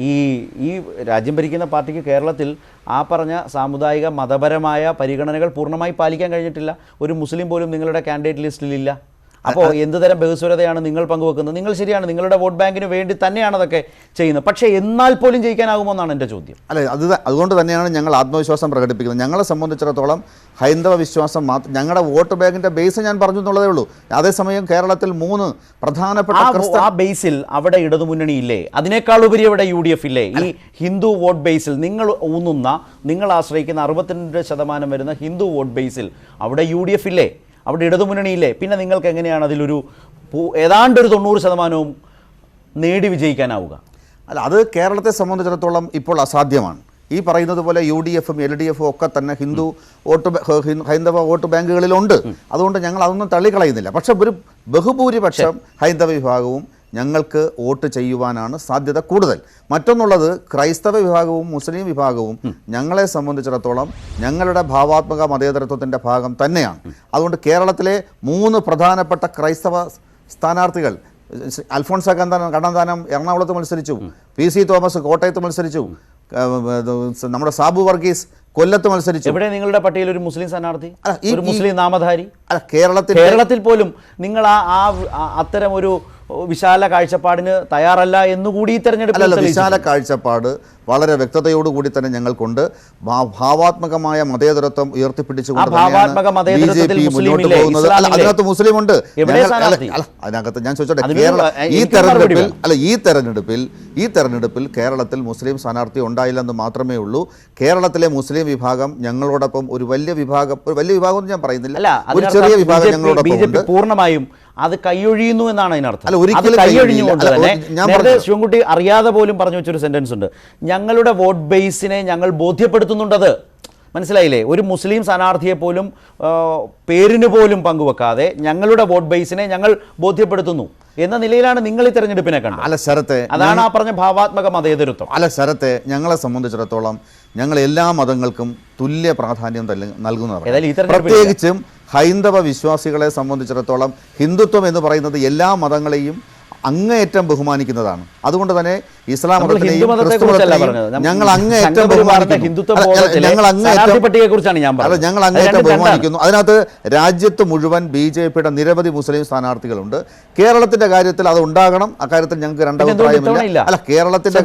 ഈ രാജ്യം ഭരിക്കുന്ന പാർട്ടിക്ക് കേരളത്തിൽ ആ പറഞ്ഞ സാമുദായിക മതപരമായ പരിഗണനകൾ പൂർണ്ണമായി പാലിക്കാൻ കഴിഞ്ഞിട്ടില്ല. ഒരു മുസ്ലിം പോലും നിങ്ങളുടെ കാൻഡിഡേറ്റ് ലിസ്റ്റിലില്ല. അപ്പോൾ എന്ത് തരം ബഹുസ്വരതയാണ് നിങ്ങൾ പങ്കുവെക്കുന്നത്? നിങ്ങൾ ശരിയാണ്, നിങ്ങളുടെ വോട്ട് ബാങ്കിന് വേണ്ടി തന്നെയാണ് അതൊക്കെ ചെയ്യുന്നത്. പക്ഷേ എന്നാൽ പോലും ജയിക്കാനാകുമോ എന്നാണ് എൻ്റെ ചോദ്യം. അല്ല, അതുകൊണ്ട് തന്നെയാണ് ഞങ്ങൾ ആത്മവിശ്വാസം പ്രകടിപ്പിക്കുന്നത്. ഞങ്ങളെ സംബന്ധിച്ചിടത്തോളം ഹൈന്ദവ വിശ്വാസം ഞങ്ങളുടെ വോട്ട് ബാങ്കിൻ്റെ ബേസ് ഞാൻ പറഞ്ഞു എന്നുള്ളതേ ഉള്ളൂ. അതേസമയം കേരളത്തിൽ 3 പ്രധാനപ്പെട്ട ആ ബേസിൽ അവിടെ ഇടതുമുന്നണി ഇല്ലേ? അതിനേക്കാൾ ഉപരി അവിടെ UDF ഇല്ലേ? ഈ ഹിന്ദു വോട്ട് ബേസിൽ നിങ്ങൾ നിങ്ങൾ ആശ്രയിക്കുന്ന 62% വരുന്ന ഹിന്ദു വോട്ട് ബേസിൽ അവിടെ UDF ഇല്ലേ? അവിടെ ഇടതുമുന്നണിയില്ലേ? പിന്നെ നിങ്ങൾക്ക് എങ്ങനെയാണ് അതിലൊരു ഏതാണ്ട് ഒരു 90% നേടി വിജയിക്കാനാവുക? അല്ല, അത് കേരളത്തെ സംബന്ധിച്ചിടത്തോളം ഇപ്പോൾ അസാധ്യമാണ്. ഈ പറയുന്നത് പോലെ UDFും LDFും ഒക്കെ തന്നെ ഹൈന്ദവ വോട്ട് ബാങ്കുകളിലുണ്ട്. അതുകൊണ്ട് ഞങ്ങൾ അതൊന്നും തള്ളിക്കളയുന്നില്ല. പക്ഷെ ഒരു ബഹുഭൂരിപക്ഷം ഹൈന്ദവ വിഭാഗവും ഞങ്ങൾക്ക് വോട്ട് ചെയ്യുവാനാണ് സാധ്യത കൂടുതൽ. മറ്റൊന്നുള്ളത്, ക്രൈസ്തവ വിഭാഗവും മുസ്ലിം വിഭാഗവും ഞങ്ങളെ സംബന്ധിച്ചിടത്തോളം ഞങ്ങളുടെ ഭാവാത്മക മതേതരത്വത്തിൻ്റെ ഭാഗം തന്നെയാണ്. അതുകൊണ്ട് കേരളത്തിലെ 3 പ്രധാനപ്പെട്ട ക്രൈസ്തവ സ്ഥാനാർത്ഥികൾ, അൽഫോൺസ കണ്ണന്താനം എറണാകുളത്ത് മത്സരിച്ചു, PC തോമസ് കോട്ടയത്ത് മത്സരിച്ചു, നമ്മുടെ സാബു വർഗീസ് കൊല്ലത്ത് മത്സരിച്ചു. എവിടെ നിങ്ങളുടെ പട്ടികയിൽ ഒരു മുസ്ലിം സ്ഥാനാർത്ഥി, ഒരു മുസ്ലിം നാമധാരി? അല്ല, കേരളത്തിൽ പോലും നിങ്ങൾ അത്തരം ഒരു വിശാല കാഴ്ചപ്പാടിന് തയ്യാറല്ല എന്നുകൂടി ഈ തെരഞ്ഞെടുപ്പിൽ വിശാല കാഴ്ചപ്പാട് വളരെ വ്യക്തതയോടുകൂടി തന്നെ ഞങ്ങൾക്കുണ്ട്. ഭാവാത്മകമായ മതേതരത്വം ഉയർത്തിപ്പിടിച്ചുകൊണ്ട് ഭാവാത്മക മതേതരത്വത്തിൽ BJP മുസ്ലിം മുന്നോട്ട് ഇല്ലേ? പോകുന്നത്. ഇസ്ലാം ഇല്ലേ? അതിനകത്ത് മുസ്ലിം ഉണ്ട്. എവിടെ സ്ഥാനാർത്ഥി? അതിനകത്ത് ഞാൻ ചോദിച്ചോട്ടെ, ഈ എനിക്ക് തെരഞ്ഞെടുപ്പിൽ കേരളത്തിൽ മുസ്ലിം സ്ഥാനാർത്ഥി ഉണ്ടായില്ലെന്ന് മാത്രമേ ഉള്ളൂ. കേരളത്തിലെ മുസ്ലിം വിഭാഗം ഞങ്ങളോടൊപ്പം ഒരു വലിയ വിഭാഗം എന്ന് ഞാൻ പറയുന്നില്ല, അല്ല, ഒരു ചെറിയ വിഭാഗം ഞങ്ങളോടൊപ്പം BJP ഉണ്ട്. പൂർണ്ണമായും അത് കൈയൊഴിയുന്നു എന്നാണ് അതിനർത്ഥം. അല്ല, ഒരിക്കലും അത് കൈയൊഴിഞ്ഞുകൊണ്ട് കൈയൊഴിയില്ല. തന്നെ ഞാൻ നേരത്തെ പറഞ്ഞത്. ശിവൻകുട്ടി അറിയാതെ പോലും പറഞ്ഞു വെച്ചൊരു സെന്റൻസ് ഉണ്ട്, ഞങ്ങളുടെ വോട്ട് ബേസിനെ ഞങ്ങൾ ബോധ്യപ്പെടുത്തുന്നുണ്ടത്. മനസ്സിലായില്ലേ? ഒരു മുസ്ലിം സ്ഥാനാർത്ഥിയെ പോലും പേരിന് പോലും പങ്കുവെക്കാതെ ഞങ്ങളുടെ വോട്ട് ബേസിനെ ഞങ്ങൾ ബോധ്യപ്പെടുത്തുന്നു എന്ന നിലയിലാണ് നിങ്ങൾ ഈ തെരഞ്ഞെടുപ്പിനെ കണ്ടത്. അല്ല ശരത്തെ, അതാണ് ആ പറഞ്ഞ ഭാവാത്മക മതേതരത്വം. അല്ല ശരത്തെ, ഞങ്ങളെ സംബന്ധിച്ചിടത്തോളം ഞങ്ങൾ എല്ലാ മതങ്ങൾക്കും തുല്യ പ്രാധാന്യം നൽകുന്നവരാണ്. പ്രത്യേകിച്ചും ഹൈന്ദവ വിശ്വാസികളെ സംബന്ധിച്ചിടത്തോളം ഹിന്ദുത്വം എന്ന് പറയുന്നത് എല്ലാ മതങ്ങളെയും അങ്ങേയറ്റം ബഹുമാനിക്കുന്നതാണ്. അതുകൊണ്ട് തന്നെ ഇസ്ലാം മതത്തെയും ക്രിസ്തു മതത്തെയും ഞങ്ങൾ അങ്ങേയറ്റം ബഹുമാനിക്കുന്നു. അതിനകത്ത് രാജ്യത്ത് മുഴുവൻ BJPയുടെ നിരവധി മുസ്ലിം സ്ഥാനാർത്ഥികളുണ്ട്. കേരളത്തിന്റെ കാര്യത്തിൽ അത് ഉണ്ടാകണം, അക്കാര്യത്തിൽ ഞങ്ങൾക്ക് രണ്ടഭിപ്രായമില്ല. അല്ല, കേരളത്തിന്റെ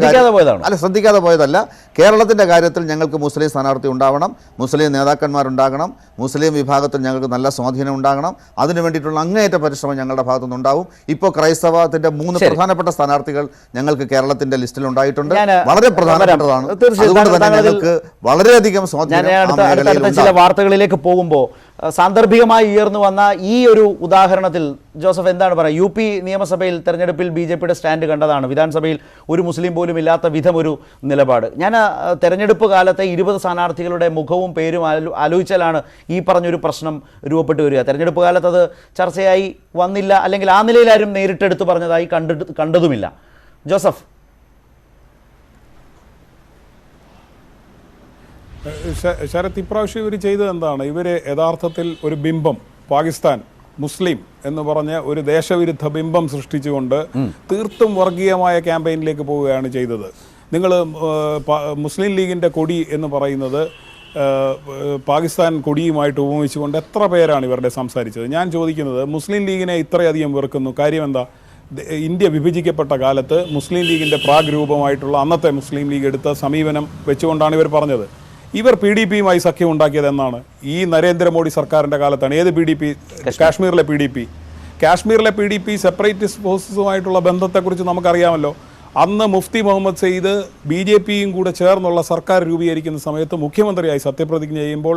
ശ്രദ്ധിക്കാതെ പോയതല്ല. കേരളത്തിന്റെ കാര്യത്തിൽ ഞങ്ങൾക്ക് മുസ്ലിം സ്ഥാനാർത്ഥി ഉണ്ടാവണം, മുസ്ലിം നേതാക്കന്മാരുണ്ടാകണം, മുസ്ലിം വിഭാഗത്തിൽ ഞങ്ങൾക്ക് നല്ല സ്വാധീനം ഉണ്ടാകണം. അതിനു വേണ്ടിയിട്ടുള്ള അങ്ങേയറ്റ പരിശ്രമം ഞങ്ങളുടെ ഭാഗത്തുനിന്നുണ്ടാവും. ഇപ്പോൾ ക്രൈസ്തവത്തിന്റെ 3 പ്രധാനപ്പെട്ട വാർത്തകൾ ഞങ്ങൾക്ക് കേരളത്തിന്റെ ലിസ്റ്റിൽ ഉണ്ടായിട്ടുണ്ട്. വളരെ പ്രധാനപ്പെട്ടതാണ്. അതുകൊണ്ട് തന്നെ ഞങ്ങൾക്ക് വളരെയധികം സ്വാധീനം. ചില വാർത്തകളിലേക്ക് പോകുമ്പോൾ സാന്ദർഭികമായി ഉയർന്നു വന്ന ഈ ഒരു ഉദാഹരണത്തിൽ ജോസഫ് എന്താണ് പറയുക? UP നിയമസഭയിൽ തെരഞ്ഞെടുപ്പിൽ BJPയുടെ സ്റ്റാൻഡ് കണ്ടതാണ്. വിധാനസഭയിൽ ഒരു മുസ്ലിം പോലും ഇല്ലാത്ത വിധം ഒരു നിലപാട്. ഞാൻ തെരഞ്ഞെടുപ്പ് കാലത്തെ 20 സ്ഥാനാർത്ഥികളുടെ മുഖവും പേരും ആലോചിച്ചാലാണ് ഈ പറഞ്ഞൊരു പ്രശ്നം രൂപപ്പെട്ടു വരിക. തെരഞ്ഞെടുപ്പ് കാലത്ത് അത് ചർച്ചയായി വന്നില്ല, അല്ലെങ്കിൽ ആ നിലയിലാരും നേരിട്ടെടുത്ത് പറഞ്ഞതായി കണ്ടതുമില്ല. ജോസഫ്, ശരത്, ഇപ്രാവശ്യം ഇവർ ചെയ്തത് എന്താണ്? ഇവർ യഥാർത്ഥത്തിൽ ഒരു ബിംബം, പാകിസ്ഥാൻ മുസ്ലിം എന്ന് പറഞ്ഞ ഒരു ദേശവിരുദ്ധ ബിംബം സൃഷ്ടിച്ചുകൊണ്ട് തീർത്തും വർഗീയമായ ക്യാമ്പയിനിലേക്ക് പോവുകയാണ് ചെയ്തത്. നിങ്ങൾ മുസ്ലിം ലീഗിൻ്റെ കൊടി എന്ന് പറയുന്നത് പാകിസ്ഥാൻ കൊടിയുമായിട്ട് ഉപമിച്ചുകൊണ്ട് എത്ര പേരാണ് ഇവരുടെ സംസാരിച്ചത്? ഞാൻ ചോദിക്കുന്നത്, മുസ്ലിം ലീഗിനെ ഇത്രയധികം വെറുക്കുന്നു, കാര്യം എന്താ? ഇന്ത്യ വിഭജിക്കപ്പെട്ട കാലത്ത് മുസ്ലിം ലീഗിൻ്റെ പ്രാഗ് രൂപമായിട്ടുള്ള അന്നത്തെ മുസ്ലിം ലീഗ് എടുത്ത സമീപനം വെച്ചുകൊണ്ടാണ് ഇവർ പറഞ്ഞത്. ഇവർ PDPയുമായി സഖ്യം ഉണ്ടാക്കിയത് എന്നാണ്? ഈ നരേന്ദ്രമോദി സർക്കാരിൻ്റെ കാലത്താണ്. ഏത് PDP? കാശ്മീരിലെ PDP സെപ്പറേറ്റിസ്റ്റ് ഫോഴ്സസുമായിട്ടുള്ള ബന്ധത്തെക്കുറിച്ച് നമുക്കറിയാമല്ലോ. അന്ന് മുഫ്തി മുഹമ്മദ് സെയ്ദ് BJPയും കൂടെ ചേർന്നുള്ള സർക്കാർ രൂപീകരിക്കുന്ന സമയത്ത് മുഖ്യമന്ത്രിയായി സത്യപ്രതിജ്ഞ ചെയ്യുമ്പോൾ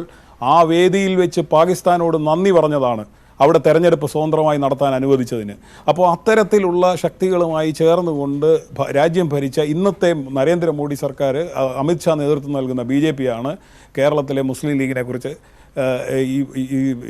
ആ വേദിയിൽ വെച്ച് പാകിസ്ഥാനോട് നന്ദി പറഞ്ഞതാണ് അവിടെ തെരഞ്ഞെടുപ്പ് സ്വതന്ത്രമായി നടത്താൻ അനുവദിച്ചതിന്. അപ്പോൾ അത്തരത്തിലുള്ള ശക്തികളുമായി ചേർന്നുകൊണ്ട് രാജ്യം ഭരിച്ച ഇന്നത്തെ നരേന്ദ്രമോദി സർക്കാർ, അമിത്ഷാ നേതൃത്വം നൽകുന്ന BJPയാണ് കേരളത്തിലെ മുസ്ലിം ലീഗിനെ കുറിച്ച്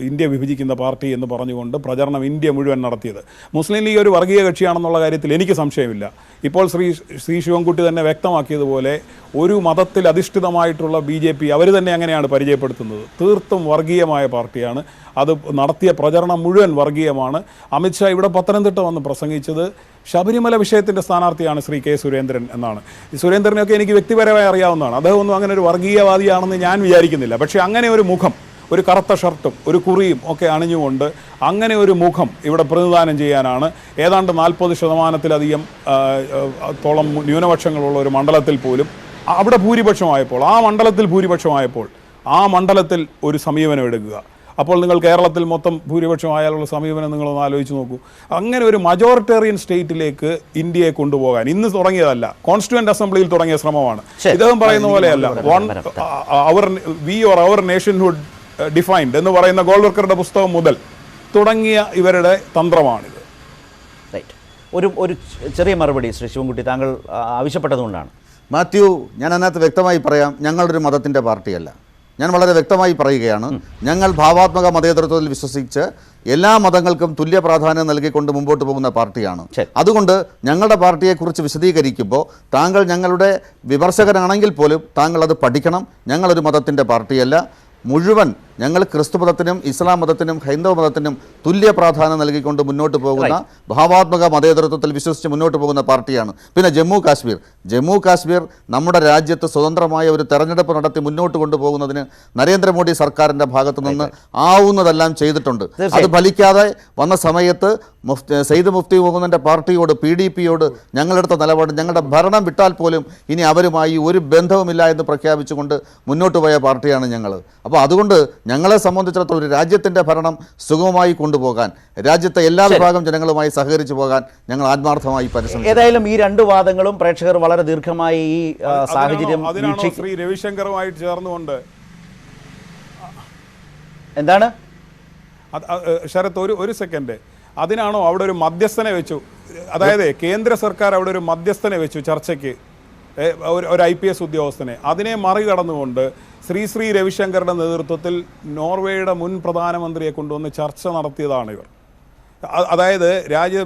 ഇന്ത്യ വിഭജിക്കുന്ന പാർട്ടി എന്ന് പറഞ്ഞുകൊണ്ട് പ്രചരണം ഇന്ത്യ മുഴുവൻ നടത്തിയത്. മുസ്ലിം ലീഗ് ഒരു വർഗീയ കക്ഷിയാണെന്നുള്ള കാര്യത്തിൽ എനിക്ക് സംശയമില്ല. ഇപ്പോൾ ശ്രീ ശിവൻകുട്ടി തന്നെ വ്യക്തമാക്കിയതുപോലെ ഒരു മതത്തിൽ അധിഷ്ഠിതമായിട്ടുള്ള BJP അവർ തന്നെ അങ്ങനെയാണ് പരിചയപ്പെടുത്തുന്നത്. തീർത്തും വർഗീയമായ പാർട്ടിയാണ്. അത് നടത്തിയ പ്രചരണം മുഴുവൻ വർഗീയമാണ്. അമിത്ഷാ ഇവിടെ പത്തനംതിട്ട വന്ന് പ്രസംഗിച്ചത് ശബരിമല വിഷയത്തിൻ്റെ സ്ഥാനാർത്ഥിയാണ് ശ്രീ K. സുരേന്ദ്രൻ എന്നാണ്. ഈ സുരേന്ദ്രനെയൊക്കെ എനിക്ക് വ്യക്തിപരമായി അറിയാവുന്നതാണ്. അദ്ദേഹം ഒന്നും അങ്ങനെ ഒരു വർഗീയവാദിയാണെന്ന് ഞാൻ വിചാരിക്കുന്നില്ല. പക്ഷേ അങ്ങനെ ഒരു മുഖം, ഒരു കറുത്ത ഷർട്ടും ഒരു കുറിയും ഒക്കെ അണിഞ്ഞുകൊണ്ട് അങ്ങനെ ഒരു മുഖം ഇവിടെ പ്രതിനിധാനം ചെയ്യാനാണ് ഏതാണ്ട് 40% തോളം ന്യൂനപക്ഷങ്ങളുള്ള ഒരു മണ്ഡലത്തിൽ പോലും അവിടെ ഭൂരിപക്ഷമായപ്പോൾ, ആ മണ്ഡലത്തിൽ ഒരു സമീപനം എടുക്കുക. അപ്പോൾ നിങ്ങൾ കേരളത്തിൽ മൊത്തം ഭൂരിപക്ഷമായാലുള്ള സമീപനം നിങ്ങളൊന്ന് ആലോചിച്ച് നോക്കൂ. അങ്ങനെ ഒരു മജോറിറ്റേറിയൻ സ്റ്റേറ്റിലേക്ക് ഇന്ത്യയെ കൊണ്ടുപോകാൻ ഇന്ന് തുടങ്ങിയതല്ല, കോൺസ്റ്റിറ്റ്യൂവന്റ് അസംബ്ലിയിൽ തുടങ്ങിയ ശ്രമമാണ്. ഇദ്ദേഹം പറയുന്ന പോലെയല്ല അവർ നേഷൻഹുഡ് ഡിഫൈൻഡ് എന്ന് പറയുന്ന ഗോൾവർക്കറുടെ പുസ്തകം മുതൽ തുടങ്ങിയ ഇവരുടെ തന്ത്രമാണിത്. ഒരു ചെറിയ മറുപടി ശ്രീ ശിവൻകുട്ടി താങ്കൾ ആവശ്യപ്പെട്ടതുകൊണ്ടാണ്. മാത്യു, ഞാൻ അതിനകത്ത് വ്യക്തമായി പറയാം, ഞങ്ങളൊരു മതത്തിൻ്റെ പാർട്ടിയല്ല. ഞാൻ വളരെ വ്യക്തമായി പറയുകയാണ്, ഞങ്ങൾ ഭാവാത്മക മതേതരത്വത്തിൽ വിശ്വസിച്ച് എല്ലാ മതങ്ങൾക്കും തുല്യ പ്രാധാന്യം നൽകിക്കൊണ്ട് മുമ്പോട്ട് പോകുന്ന പാർട്ടിയാണ്. അതുകൊണ്ട് ഞങ്ങളുടെ പാർട്ടിയെക്കുറിച്ച് വിശദീകരിക്കുമ്പോൾ താങ്കൾ ഞങ്ങളുടെ വിമർശകനാണെങ്കിൽ പോലും താങ്കൾ അത് പഠിക്കണം. ഞങ്ങളൊരു മതത്തിൻ്റെ പാർട്ടിയല്ല. മുഴുവൻ ഞങ്ങൾ ക്രിസ്തു മതത്തിനും ഇസ്ലാം മതത്തിനും ഹൈന്ദവ മതത്തിനും തുല്യ പ്രാധാന്യം നൽകിക്കൊണ്ട് മുന്നോട്ട് പോകുന്ന ഭാവാത്മക മതേതരത്വത്തിൽ വിശ്വസിച്ച് മുന്നോട്ട് പോകുന്ന പാർട്ടിയാണ്. പിന്നെ ജമ്മു കാശ്മീർ നമ്മുടെ രാജ്യത്ത് സ്വതന്ത്രമായ ഒരു തെരഞ്ഞെടുപ്പ് നടത്തി മുന്നോട്ട് കൊണ്ടുപോകുന്നതിന് നരേന്ദ്രമോദി സർക്കാരിൻ്റെ ഭാഗത്തു നിന്ന് ആവുന്നതെല്ലാം ചെയ്തിട്ടുണ്ട്. അത് ഫലിക്കാതെ വന്ന സമയത്ത് സെയ്ദ് മുഫ്തി മുഹമ്മദിൻ്റെ പാർട്ടിയോട് PDPയോട് ഞങ്ങളെടുത്ത നിലപാട് ഞങ്ങളുടെ ഭരണം വിട്ടാൽ പോലും ഇനി അവരുമായി ഒരു ബന്ധവുമില്ല എന്ന് പ്രഖ്യാപിച്ചുകൊണ്ട് മുന്നോട്ട് പോയ പാർട്ടിയാണ് ഞങ്ങൾ. അപ്പോൾ അതുകൊണ്ട് ഞങ്ങളെ സംബന്ധിച്ചിടത്തോളം ഒരു രാജ്യത്തിൻ്റെ ഭരണം സുഗമമായി കൊണ്ടുപോകാൻ, രാജ്യത്തെ എല്ലാ വിഭാഗം ജനങ്ങളുമായി സഹകരിച്ചു പോകാൻ ഞങ്ങൾ ആത്മാർത്ഥമായി പരിശ്രമിക്കും. ഏതായാലും ഈ രണ്ട് വാദങ്ങളും പ്രേക്ഷകർ വളരെ ദീർഘമായി ഈ സാഹചര്യം ശ്രീ രവിശങ്കറുമായിട്ട് ചേർന്നുകൊണ്ട് എന്താണ് ശരത് ഒരു സെക്കൻഡ്, അതിനാണോ അവിടെ ഒരു മധ്യസ്ഥനെ വെച്ചു? അതായത് കേന്ദ്ര സർക്കാർ അവിടെ ഒരു മധ്യസ്ഥനെ വെച്ചു ചർച്ചയ്ക്ക്, ഒരു IPS ഉദ്യോഗസ്ഥനെ. അതിനെ മറികടന്നുകൊണ്ട് ശ്രീ രവിശങ്കറുടെ നേതൃത്വത്തിൽ നോർവേയുടെ മുൻ പ്രധാനമന്ത്രിയെ കൊണ്ടുവന്ന് ചർച്ച നടത്തിയതാണ് ഇവർ. അതായത്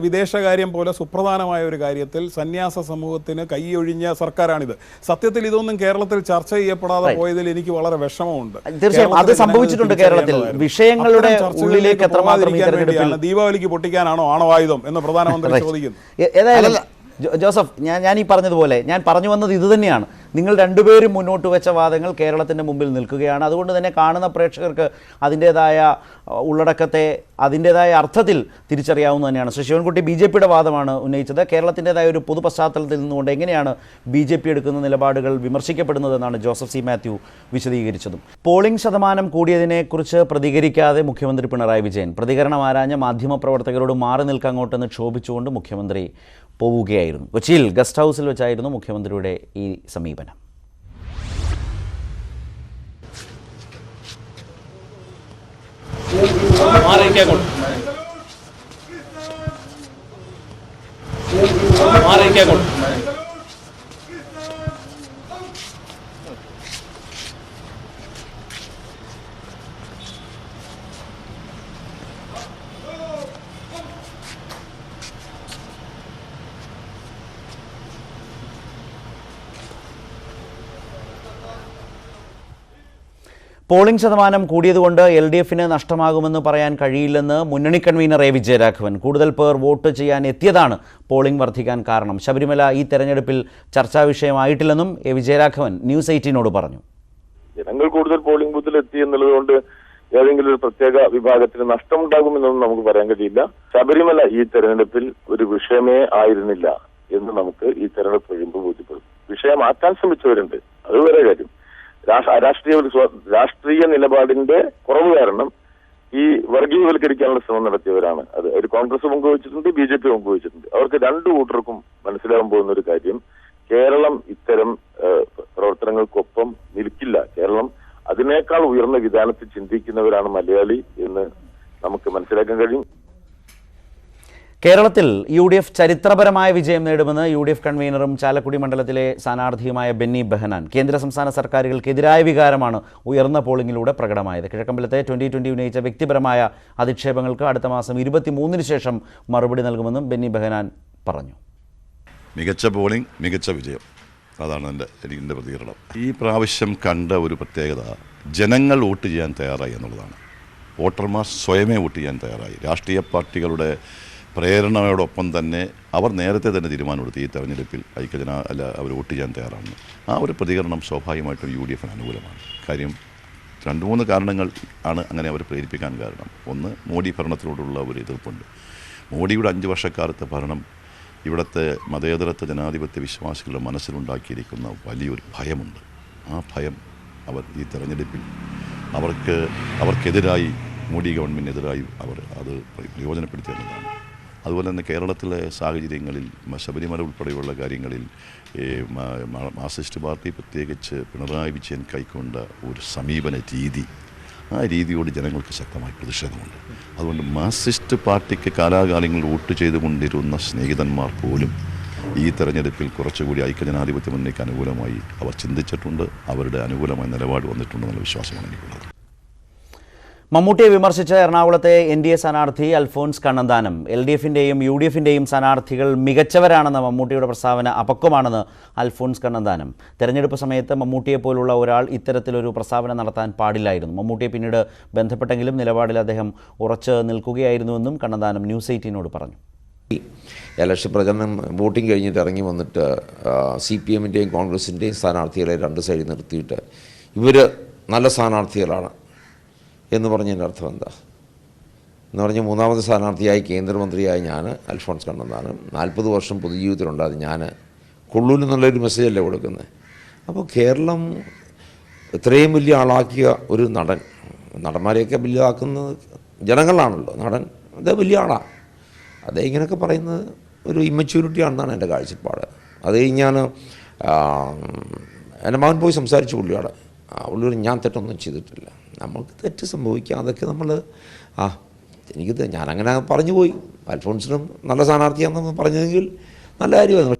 വിദേശകാര്യം പോലെ സുപ്രധാനമായ ഒരു കാര്യത്തിൽ സന്യാസ സമൂഹത്തിന് കൈയൊഴിഞ്ഞ സർക്കാരാണിത്. സത്യത്തിൽ ഇതൊന്നും കേരളത്തിൽ ചർച്ച ചെയ്യപ്പെടാതെ പോയതിൽ എനിക്ക് വളരെ വിഷമമുണ്ട്. തീർച്ചയായും അത് സംഭവിച്ചിട്ടുണ്ട് കേരളത്തിൽ. വിഷയങ്ങളുടെ ഉള്ളിലേക്ക് എത്രമാത്രം ദീപാവലിക്ക് പൊട്ടിക്കാനാണോ ആണവായുധം എന്ന് പ്രധാനമന്ത്രി ചോദിക്കുന്നു. ഏതായാലും ജോസഫ്, ഞാൻ ഈ പറഞ്ഞതുപോലെ ഞാൻ പറഞ്ഞു വന്നത് ഇത് തന്നെയാണ്. നിങ്ങൾ രണ്ടുപേരും മുന്നോട്ട് വെച്ച വാദങ്ങൾ കേരളത്തിൻ്റെ മുമ്പിൽ നിൽക്കുകയാണ്. അതുകൊണ്ട് തന്നെ കാണുന്ന പ്രേക്ഷകർക്ക് അതിൻ്റേതായ ഉള്ളടക്കത്തെ അതിൻ്റേതായ അർത്ഥത്തിൽ തിരിച്ചറിയാവുന്ന തന്നെയാണ്. ശ്രീ ശിവൻകുട്ടി BJPയുടെ വാദമാണ് ഉന്നയിച്ചത്. കേരളത്തിൻ്റെതായ ഒരു പൊതു പശ്ചാത്തലത്തിൽ നിന്നുകൊണ്ട് എങ്ങനെയാണ് BJP എടുക്കുന്ന നിലപാടുകൾ വിമർശിക്കപ്പെടുന്നതെന്നാണ് ജോസഫ് C. മാത്യു വിശദീകരിച്ചതും. പോളിംഗ് ശതമാനം കൂടിയതിനെക്കുറിച്ച് പ്രതികരിക്കാതെ മുഖ്യമന്ത്രി പിണറായി വിജയൻ പ്രതികരണം ആരാഞ്ഞ മാധ്യമപ്രവർത്തകരോട് മാറി നിൽക്കങ്ങോട്ടെന്ന് ക്ഷോഭിച്ചുകൊണ്ട് മുഖ്യമന്ത്രി പോവുകയായിരുന്നു. കൊച്ചിയിൽ ഗസ്റ്റ് ഹൗസിൽ വെച്ചായിരുന്നു മുഖ്യമന്ത്രിയുടെ ഈ സമീപനം. പോളിംഗ് ശതമാനം കൂടിയതുകൊണ്ട് LDFന് നഷ്ടമാകുമെന്ന് പറയാൻ കഴിയില്ലെന്ന് മുന്നണി കൺവീനർ A. വിജയരാഘവൻ. കൂടുതൽ പേർ വോട്ട് ചെയ്യാൻ എത്തിയതാണ് പോളിംഗ് വർദ്ധിക്കാൻ കാരണം. ശബരിമല ഈ തെരഞ്ഞെടുപ്പിൽ ചർച്ചാ വിഷയമായിട്ടില്ലെന്നും A. വിജയരാഘവൻ ന്യൂസ് 18നോട് പറഞ്ഞു. ജനങ്ങൾ കൂടുതൽ പോളിംഗ് ബൂത്തിൽ എത്തി എന്നുള്ളതുകൊണ്ട് ഏതെങ്കിലും ഒരു പ്രത്യേക വിഭാഗത്തിന് നഷ്ടമുണ്ടാകുമെന്നൊന്നും നമുക്ക് പറയാൻ കഴിയില്ല. ശബരിമല ഈ തെരഞ്ഞെടുപ്പിൽ ഒരു വിഷയമേ ആയിരുന്നില്ല എന്ന് നമുക്ക് ഈ തെരഞ്ഞെടുപ്പ് കഴിയുമ്പോൾ ബോധ്യപ്പെടും. വിഷയമാക്കാൻ ശ്രമിച്ചവരുണ്ട്, അത് വേറെ കാര്യം. രാഷ്ട്രീയ നിലപാടിന്റെ കുറവ് കാരണം ഈ വർഗീയവൽക്കരിക്കാനുള്ള ശ്രമം നടത്തിയവരാണ്. അത് ഒരു കോൺഗ്രസ് പങ്കുവച്ചിട്ടുണ്ട്, BJP പങ്കുവച്ചിട്ടുണ്ട്. അവർക്ക് രണ്ടു കൂട്ടർക്കും മനസ്സിലാകാൻ പോകുന്ന ഒരു കാര്യം, കേരളം ഇത്തരം പ്രവർത്തനങ്ങൾക്കൊപ്പം നിൽക്കില്ല. കേരളം അതിനേക്കാൾ ഉയർന്ന വിധാനത്തിൽ ചിന്തിക്കുന്നവരാണ് മലയാളി എന്ന് നമുക്ക് മനസ്സിലാക്കാൻ കഴിയും. കേരളത്തിൽ UDF ചരിത്രപരമായ വിജയം നേടുമെന്ന് UDF കൺവീനറും ചാലക്കുടി മണ്ഡലത്തിലെ സ്ഥാനാർത്ഥിയുമായ ബെന്നി ബെഹനാൻ. കേന്ദ്ര സംസ്ഥാന സർക്കാരുകൾക്കെതിരായ വികാരമാണ് ഉയർന്ന പോളിംഗിലൂടെ പ്രകടമായത്. കിഴക്കമ്പലത്തെ 2020 ഉന്നയിച്ച വ്യക്തിപരമായ അധിക്ഷേപങ്ങൾക്ക് അടുത്ത മാസം 23-ന് ശേഷം മറുപടി നൽകുമെന്നും ബെന്നി ബെഹനാൻ പറഞ്ഞു. മികച്ച പോളിംഗ്, മികച്ച വിജയം, അതാണ് എൻ്റെ പ്രതികരണം. ഈ പ്രാവശ്യം കണ്ട ഒരു പ്രത്യേകത, ജനങ്ങൾ വോട്ട് ചെയ്യാൻ തയ്യാറായി എന്നുള്ളതാണ്. വോട്ടർമാർ സ്വയമേ വോട്ട് ചെയ്യാൻ തയ്യാറായി. രാഷ്ട്രീയ പാർട്ടികളുടെ പ്രേരണയോടൊപ്പം തന്നെ അവർ നേരത്തെ തന്നെ തീരുമാനമെടുത്ത് ഈ തെരഞ്ഞെടുപ്പിൽ അവർ വോട്ട് ചെയ്യാൻ തയ്യാറാണ്. ആ ഒരു പ്രതികരണം സ്വാഭാവികമായിട്ടും UDFന് അനുകൂലമാണ്. കാര്യം 2-3 കാരണങ്ങൾ ആണ് അങ്ങനെ അവർ പ്രേരിപ്പിക്കാൻ കാരണം. ഒന്ന്, മോഡി ഭരണത്തിനോടുള്ള ഒരു എതിർപ്പുണ്ട്. മോഡിയുടെ 5 വർഷക്കാലത്തെ ഭരണം ഇവിടുത്തെ മതേതരത്വ ജനാധിപത്യ വിശ്വാസികളുടെ മനസ്സിലുണ്ടാക്കിയിരിക്കുന്ന വലിയൊരു ഭയമുണ്ട്. ആ ഭയം അവർ ഈ തെരഞ്ഞെടുപ്പിൽ അവർക്കെതിരായി, മോഡി ഗവൺമെൻറ്റിനെതിരായി അവർ അത് പ്രയോജനപ്പെടുത്തിയെന്നതാണ്. അതുപോലെ തന്നെ കേരളത്തിലെ സാഹചര്യങ്ങളിൽ ശബരിമല ഉൾപ്പെടെയുള്ള കാര്യങ്ങളിൽ മാർക്സിസ്റ്റ് പാർട്ടി, പ്രത്യേകിച്ച് പിണറായി വിജയൻ കൈക്കൊണ്ട ഒരു സമീപന രീതി, ആ രീതിയോട് ജനങ്ങൾക്ക് ശക്തമായ പ്രതിഷേധമുണ്ട്. അതുകൊണ്ട് മാർക്സിസ്റ്റ് പാർട്ടിക്ക് കാലാകാലങ്ങളിൽ വോട്ട് ചെയ്തുകൊണ്ടിരുന്ന സ്നേഹിതന്മാർ പോലും ഈ തെരഞ്ഞെടുപ്പിൽ കുറച്ചുകൂടി ഐക്യജനാധിപത്യ മുന്നണിക്ക് അനുകൂലമായി അവർ ചിന്തിച്ചിട്ടുണ്ട്. അവരുടെ അനുകൂലമായ നിലപാട് വന്നിട്ടുണ്ടെന്നുള്ള വിശ്വാസമാണ് എനിക്കുള്ളത്. മമ്മൂട്ടിയെ വിമർശിച്ച എറണാകുളത്തെ NDA സ്ഥാനാർത്ഥി അൽഫോൺസ് കണ്ണന്താനം LDFിൻ്റെയും UDFിൻ്റെയും സ്ഥാനാർത്ഥികൾ മികച്ചവരാണെന്ന മമ്മൂട്ടിയുടെ പ്രസ്താവന അപക്വമാണെന്ന് അൽഫോൺസ് കണ്ണന്താനം. തെരഞ്ഞെടുപ്പ് സമയത്ത് മമ്മൂട്ടിയെപ്പോലുള്ള ഒരാൾ ഇത്തരത്തിലൊരു പ്രസ്താവന നടത്താൻ പാടില്ലായിരുന്നു. മമ്മൂട്ടിയെ പിന്നീട് ബന്ധപ്പെട്ടെങ്കിലും നിലപാടിൽ അദ്ദേഹം ഉറച്ചു നിൽക്കുകയായിരുന്നുവെന്നും കണ്ണന്താനം ന്യൂസ് 18നോട് പറഞ്ഞു. ഇലക്ഷൻ പ്രചരണം വോട്ടിംഗ് കഴിഞ്ഞിട്ട് ഇറങ്ങി വന്നിട്ട് CPMൻ്റെയും കോൺഗ്രസിൻ്റെയും സ്ഥാനാർത്ഥികളെ രണ്ട് സൈഡിൽ നിർത്തിയിട്ട് ഇവർ നല്ല സ്ഥാനാർത്ഥികളാണ് എന്ന് പറഞ്ഞതിൻ്റെ അർത്ഥം എന്താ എന്ന് പറഞ്ഞാൽ മൂന്നാമത്തെ സ്ഥാനാർത്ഥിയായി കേന്ദ്രമന്ത്രിയായി ഞാൻ അൽഫോൺസ് കണ്ണന്താനം 40 വർഷം പൊതുജീവിതത്തിലുണ്ടായിരുന്നു ഞാൻ കൊള്ളൂലെന്നുള്ളൊരു മെസ്സേജല്ലേ കൊടുക്കുന്നത്. അപ്പോൾ കേരളം ഇത്രയും വലിയ ആളാക്കിയ ഒരു നടന്മാരെയൊക്കെ വലിയതാക്കുന്നത് ജനങ്ങളാണല്ലോ. നടൻ അത് വലിയ ആളാണ്. അതേ ഇങ്ങനെയൊക്കെ പറയുന്നത് ഒരു ഇമ്മച്യൂരിറ്റി ആണെന്നാണ് എൻ്റെ കാഴ്ചപ്പാട്. അത് ഞാൻ എൻ്റെ മകൻ പോയി സംസാരിച്ചു പുള്ളിയോട്. പുള്ളിയോട് ഞാൻ തെറ്റൊന്നും ചെയ്തിട്ടില്ല. നമുക്ക് തെറ്റ് സംഭവിക്കാം. അതൊക്കെ നമ്മൾ ഞാനങ്ങനെ പറഞ്ഞു പോയി. അൽഫോൺസിനും നല്ല സ്ഥാനാർത്ഥിയാണെന്ന് പറഞ്ഞതെങ്കിൽ നല്ല കാര്യമായിരുന്നു.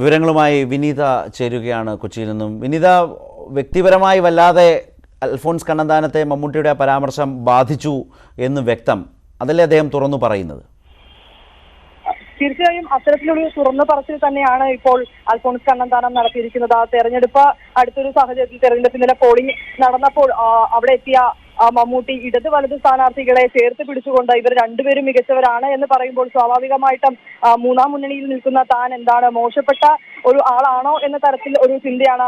വിവരങ്ങളുമായി വിനീത ചേരുകയാണ് കൊച്ചിയിൽ നിന്നും. വിനീത, വ്യക്തിപരമായി വല്ലാതെ അൽഫോൺസ് കണ്ണന്താനത്തെ മമ്മൂട്ടിയുടെ പരാമർശം ബാധിച്ചു എന്ന് വ്യക്തം. അതല്ലേ അദ്ദേഹം തുറന്നു പറയുന്നത്? തീർച്ചയായും അത്തരത്തിലൊരു തുറന്നു പറച്ചിൽ തന്നെയാണ് ഇപ്പോൾ അൽഫോൺസ് കണ്ണന്താനം നടത്തിയിരിക്കുന്നത്. തെരഞ്ഞെടുപ്പ് അടുത്തൊരു സാഹചര്യത്തിൽ തെരഞ്ഞെടുപ്പിന്റെ പോളിംഗ് നടന്നപ്പോൾ അവിടെ എത്തിയ മമ്മൂട്ടി ഇടത് വലത് സ്ഥാനാർത്ഥികളെ ചേർത്ത് പിടിച്ചുകൊണ്ട് ഇവർ രണ്ടുപേരും മികച്ചവരാണ് എന്ന് പറയുമ്പോൾ സ്വാഭാവികമായിട്ടും മൂന്നാം മുന്നണിയിൽ നിൽക്കുന്ന താൻ എന്താണ് മോശപ്പെട്ട ഒരു ആളാണോ എന്ന തരത്തിൽ ഒരു ചിന്തയാണ്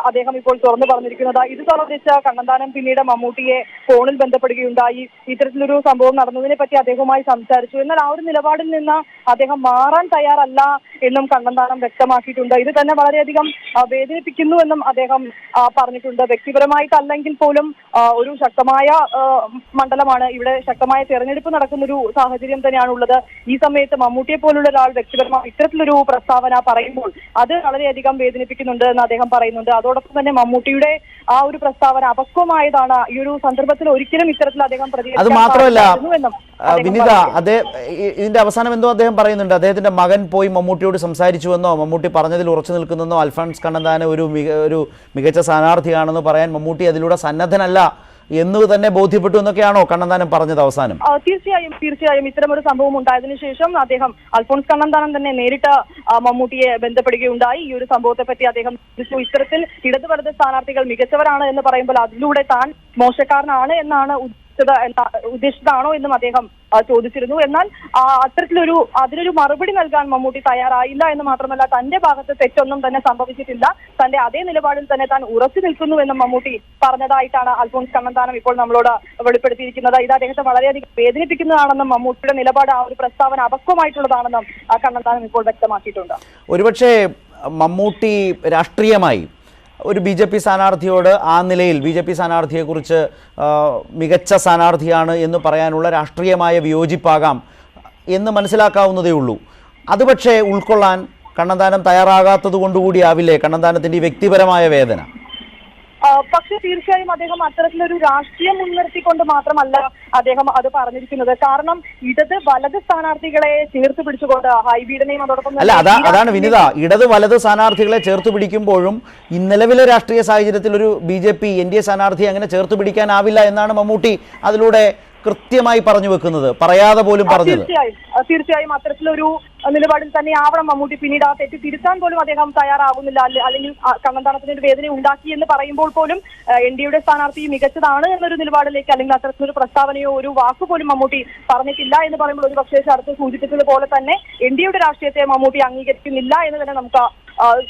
അദ്ദേഹം ഇപ്പോൾ തുറന്നു പറഞ്ഞിരിക്കുന്നത്. ഇത് സംബന്ധിച്ച് കണ്ണന്താനം പിന്നീട് മമ്മൂട്ടിയെ ഫോണിൽ ബന്ധപ്പെടുകയുണ്ടായി. ഇത്തരത്തിലൊരു സംഭവം നടന്നതിനെ പറ്റി അദ്ദേഹവുമായി സംസാരിച്ചു. എന്നാൽ ആ ഒരു നിലപാടിൽ നിന്ന് അദ്ദേഹം മാറാൻ തയ്യാറല്ല എന്നും കണ്ണന്താനം വ്യക്തമാക്കിയിട്ടുണ്ട്. ഇത് തന്നെ വളരെയധികം വേദനിപ്പിക്കുന്നു എന്നും അദ്ദേഹം പറഞ്ഞിട്ടുണ്ട്. വ്യക്തിപരമായിട്ടല്ലെങ്കിൽ പോലും ഒരു ശക്തമായ മണ്ഡലമാണ് ഇവിടെ, ശക്തമായ തെരഞ്ഞെടുപ്പ് നടക്കുന്നൊരു സാഹചര്യം തന്നെയാണുള്ളത്. ഈ സമയത്ത് മമ്മൂട്ടിയെ പോലുള്ള ഒരാൾ വ്യക്തിപരമായി ഇത്തരത്തിലൊരു പ്രസ്താവന പറയുമ്പോൾ അത് വളരെയധികം വേദനിപ്പിക്കുന്നുണ്ട് എന്ന് അദ്ദേഹം പറയുന്നുണ്ട്. അതോടൊപ്പം തന്നെ മമ്മൂട്ടിയുടെ ആ ഒരു പ്രസ്താവന അപക്വമായതാണ്. ഈ ഒരു സന്ദർഭത്തിൽ ഒരിക്കലും ഇത്തരത്തിൽ അദ്ദേഹം അത് മാത്രമല്ല വിനീത, ഇതിന്റെ അവസാനം എന്തോ അദ്ദേഹം പറയുന്നുണ്ട്. അദ്ദേഹത്തിന്റെ മകൻ പോയി മമ്മൂട്ടിയോട് സംസാരിച്ചുവെന്നോ മമ്മൂട്ടി പറഞ്ഞതിൽ ഉറച്ചു നിൽക്കുന്നെന്നോ അൽഫോൺസ് കണ്ണന്താനം ഒരു മികച്ച സ്ഥാനാർത്ഥിയാണെന്ന് പറയാൻ മമ്മൂട്ടി അതിലൂടെ സന്നദ്ധനല്ല എന്ന് തന്നെ ബോധ്യപ്പെട്ടു എന്നൊക്കെയാണോ കണ്ണന്താനം പറഞ്ഞത് അവസാനം? തീർച്ചയായും ഇത്തരമൊരു സംഭവം ഉണ്ടായതിനു ശേഷം അദ്ദേഹം അൽഫോൺസ് കണ്ണന്താനം തന്നെ നേരിട്ട് മമ്മൂട്ടിയെ ബന്ധപ്പെടുകയുണ്ടായി. ഈ ഒരു സംഭവത്തെ പറ്റി അദ്ദേഹം ഇത്തരത്തിൽ ഇടത് വലത് സ്ഥാനാർത്ഥികൾ മികച്ചവരാണ് എന്ന് പറയുമ്പോൾ അതിലൂടെ താൻ മോശക്കാരനാണ് എന്നാണ് ഉദ്ദേശിച്ചതാണോ എന്നും അദ്ദേഹം ചോദിച്ചിരുന്നു. എന്നാൽ അതിനൊരു മറുപടി നൽകാൻ മമ്മൂട്ടി തയ്യാറായില്ല എന്ന് മാത്രമല്ല തന്റെ ഭാഗത്ത് തെറ്റൊന്നും തന്നെ സംഭവിച്ചിട്ടില്ല, തന്റെ അതേ നിലപാടിൽ തന്നെ താൻ ഉറച്ചു നിൽക്കുന്നു എന്നും മമ്മൂട്ടി പറഞ്ഞതായിട്ടാണ് അൽഫോൺസ് കണ്ണന്താനം ഇപ്പോൾ നമ്മളോട് വെളിപ്പെടുത്തിയിരിക്കുന്നത്. ഇത് അദ്ദേഹത്തെ വളരെയധികം വേദനിപ്പിക്കുന്നതാണെന്നും മമ്മൂട്ടിയുടെ നിലപാട് ആ ഒരു പ്രസ്താവന അപക്വമായിട്ടുള്ളതാണെന്നും കണ്ണന്താനം ഇപ്പോൾ വ്യക്തമാക്കിയിട്ടുണ്ട്. ഒരുപക്ഷെ മമ്മൂട്ടി രാഷ്ട്രീയമായി ഒരു BJP സ്ഥാനാർത്ഥിയോട് ആ നിലയിൽ BJP സ്ഥാനാർത്ഥിയെക്കുറിച്ച് മികച്ച സ്ഥാനാർത്ഥിയാണ് എന്ന് പറയാനുള്ള രാഷ്ട്രീയമായ വിയോജിപ്പാകാം എന്ന് മനസ്സിലാക്കാവുന്നതേ ഉള്ളൂ. അത് പക്ഷേ ഉൾക്കൊള്ളാൻ കണ്ണന്താനം തയ്യാറാകാത്തത് കൊണ്ടുകൂടിയാവില്ലേ കണ്ണന്താനത്തിൻ്റെ ഈ വ്യക്തിപരമായ വേദന? പക്ഷെ തീർച്ചയായും അദ്ദേഹം അത്തരത്തിലൊരു രാഷ്ട്രീയം മുൻനിർത്തിക്കൊണ്ട് മാത്രമല്ല അദ്ദേഹം അത് പറഞ്ഞിരിക്കുന്നത്. കാരണം ഇടത് വലത് സ്ഥാനാർത്ഥികളെ ചേർത്ത് പിടിച്ചുകൊണ്ട് ഹൈബീഡിനെയും അതോടൊപ്പം അതാണ് വിനിത, ഇടത് വലത് സ്ഥാനാർത്ഥികളെ ചേർത്ത് പിടിക്കുമ്പോഴും ഈ നിലവിലെ രാഷ്ട്രീയ സാഹചര്യത്തിൽ ഒരു BJP NDA സ്ഥാനാർത്ഥിയെ അങ്ങനെ ചേർത്ത് പിടിക്കാനാവില്ല എന്നാണ് മമ്മൂട്ടി അതിലൂടെ കൃത്യമായി പറഞ്ഞു വെക്കുന്നത്, പറയാതെ പോലും പറഞ്ഞത്. തീർച്ചയായും അത്തരത്തിലൊരു നിലപാടിൽ തന്നെ ആവണം മമ്മൂട്ടി. പിന്നീട് ആ തെറ്റ് തിരുത്താൻ പോലും അദ്ദേഹം തയ്യാറാകുന്നില്ല. അല്ലെങ്കിൽ കണ്ണന്താനത്തിന് ഒരു വേദന ഉണ്ടാക്കി എന്ന് പറയുമ്പോൾ പോലും NDAയുടെ സ്ഥാനാർത്ഥി മികച്ചതാണ് എന്നൊരു നിലപാടിലേക്ക് അല്ലെങ്കിൽ അത്തരത്തിലൊരു പ്രസ്താവനയോ ഒരു വാക്കുപോലും മമ്മൂട്ടി പറഞ്ഞിട്ടില്ല എന്ന് പറയുമ്പോൾ ഒരു പക്ഷേ ശരത്ത് സൂചിപ്പിച്ചതുപോലെ തന്നെ NDAയുടെ രാഷ്ട്രീയത്തെ മമ്മൂട്ടി അംഗീകരിക്കുന്നില്ല എന്ന് തന്നെ നമുക്ക്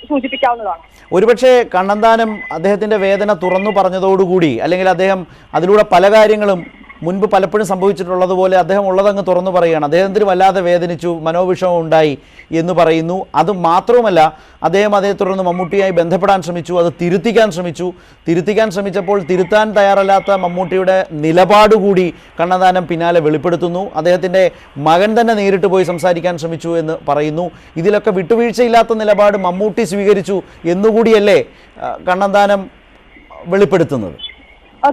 സൂചിപ്പിക്കാവുന്നതാണ്. ഒരുപക്ഷെ കണ്ണന്താനം അദ്ദേഹത്തിന്റെ വേദന തുറന്നു പറഞ്ഞതോടുകൂടി അല്ലെങ്കിൽ അദ്ദേഹം അതിലൂടെ പല കാര്യങ്ങളും മുൻപ് പലപ്പോഴും സംഭവിച്ചിട്ടുള്ളതുപോലെ അദ്ദേഹം ഉള്ളതങ്ങ് തുറന്നു പറയുകയാണ്. അദ്ദേഹത്തിന് വല്ലാതെ വേദനിച്ചു, മനോവിഷമം ഉണ്ടായി എന്ന് പറയുന്നു. അത് മാത്രവുമല്ല, അദ്ദേഹം അതേ തുടർന്ന് മമ്മൂട്ടിയായി ബന്ധപ്പെടാൻ ശ്രമിച്ചു, അത് തിരുത്തിക്കാൻ ശ്രമിച്ചപ്പോൾ തിരുത്താൻ തയ്യാറല്ലാത്ത മമ്മൂട്ടിയുടെ നിലപാടുകൂടി കണ്ണന്താനം പിന്നാലെ വെളിപ്പെടുത്തുന്നു. അദ്ദേഹത്തിൻ്റെ മകൻ തന്നെ നേരിട്ട് പോയി സംസാരിക്കാൻ ശ്രമിച്ചു എന്ന് പറയുന്നു. ഇതിലൊക്കെ വിട്ടുവീഴ്ചയില്ലാത്ത നിലപാട് മമ്മൂട്ടി സ്വീകരിച്ചു എന്നുകൂടിയല്ലേ കണ്ണന്താനം വെളിപ്പെടുത്തുന്നത്?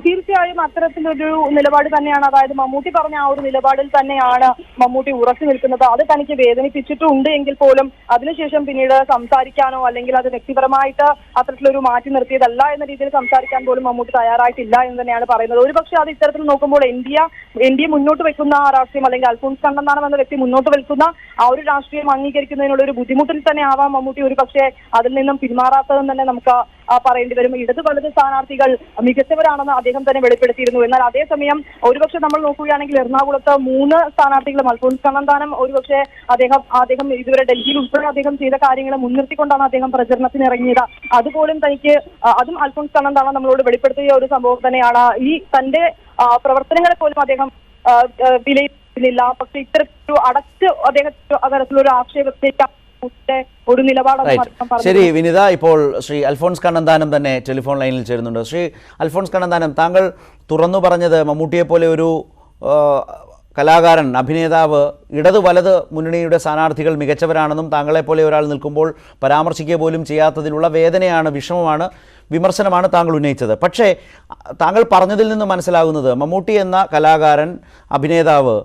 തീർച്ചയായും അത്തരത്തിലൊരു നിലപാട് തന്നെയാണ്, അതായത് മമ്മൂട്ടി പറഞ്ഞ ആ ഒരു നിലപാടിൽ തന്നെയാണ് മമ്മൂട്ടി ഉറച്ചു നിൽക്കുന്നത്. അത് തനിക്ക് വേദനിപ്പിച്ചിട്ടുണ്ട് എങ്കിൽ പോലും അതിനുശേഷം പിന്നീട് സംസാരിക്കാനോ അല്ലെങ്കിൽ അത് വ്യക്തിപരമായിട്ട് അത്തരത്തിലൊരു മാറ്റി നിർത്തിയതല്ല എന്ന രീതിയിൽ സംസാരിക്കാൻ പോലും മമ്മൂട്ടി തയ്യാറായിട്ടില്ല എന്ന് തന്നെയാണ് പറയുന്നത്. ഒരുപക്ഷെ അത് ഇത്തരത്തിൽ നോക്കുമ്പോൾ എൻ ഡി എ മുന്നോട്ട് വെക്കുന്ന രാഷ്ട്രീയം അല്ലെങ്കിൽ അൽഫോൺസ് കണ്ണന്താനം എന്ന വ്യക്തി മുന്നോട്ട് വെക്കുന്ന ആ ഒരു രാഷ്ട്രീയം അംഗീകരിക്കുന്നതിനുള്ള ഒരു ബുദ്ധിമുട്ടിൽ തന്നെ ആവാം മമ്മൂട്ടി ഒരുപക്ഷെ അതിൽ നിന്നും പിന്മാറാത്തതെന്ന് തന്നെ നമുക്ക് പറയേണ്ടി വരും. ഇടത് വലത് സ്ഥാനാർത്ഥികൾ മികച്ചവരാണെന്ന് അദ്ദേഹം തന്നെ വെളിപ്പെടുത്തിയിരുന്നു. എന്നാൽ അതേസമയം ഒരുപക്ഷെ നമ്മൾ നോക്കുകയാണെങ്കിൽ എറണാകുളത്ത് 3 സ്ഥാനാർത്ഥികളും അൽഫോൺസ് കണ്ണന്താനം ഒരുപക്ഷെ അദ്ദേഹം ഇതുവരെ ഡൽഹിയിൽ ഉൾപ്പെടെ അദ്ദേഹം ചെയ്ത കാര്യങ്ങളെ മുൻനിർത്തിക്കൊണ്ടാണ് അദ്ദേഹം പ്രചരണത്തിന് ഇറങ്ങിയത്. അതുപോലും തനിക്ക് അതും അൽഫോൺസ് കണ്ണന്താനം നമ്മളോട് വെളിപ്പെടുത്തിയ ഒരു സംഭവം തന്നെയാണ്. ഈ തന്റെ പ്രവർത്തനങ്ങളെ പോലും അദ്ദേഹം വിലയിരുത്തുന്നില്ല. പക്ഷെ ഇത്തരത്തിലൊരു അടച്ച് അദ്ദേഹത്തിന് അത്തരത്തിലൊരു ആക്ഷേപത്തേക്ക് ഒരു നിലപാടാണ്. ശരി വിനിത, ഇപ്പോൾ ശ്രീ അൽഫോൺസ് കണ്ണന്താനം തന്നെ ടെലിഫോൺ ലൈനിൽ ചേരുന്നുണ്ട്. ശ്രീ അൽഫോൺസ് കണ്ണന്താനം, താങ്കൾ തുറന്നു പറഞ്ഞത് മമ്മൂട്ടിയെ പോലെ ഒരു കലാകാരൻ, അഭിനേതാവ്, ഇടത് വലത് മുന്നണിയുടെ സ്ഥാനാർത്ഥികൾ മികച്ചവരാണെന്നും താങ്കളെപ്പോലെ ഒരാൾ നിൽക്കുമ്പോൾ പരാമർശിക്കുക പോലും ചെയ്യാത്തതിലുള്ള വേദനയാണ്, വിഷമമാണ്, വിമർശനമാണ് താങ്കൾ ഉന്നയിച്ചത്. പക്ഷേ താങ്കൾ പറഞ്ഞതിൽ നിന്ന് മനസ്സിലാകുന്നത് മമ്മൂട്ടി എന്ന കലാകാരൻ, അഭിനേതാവ്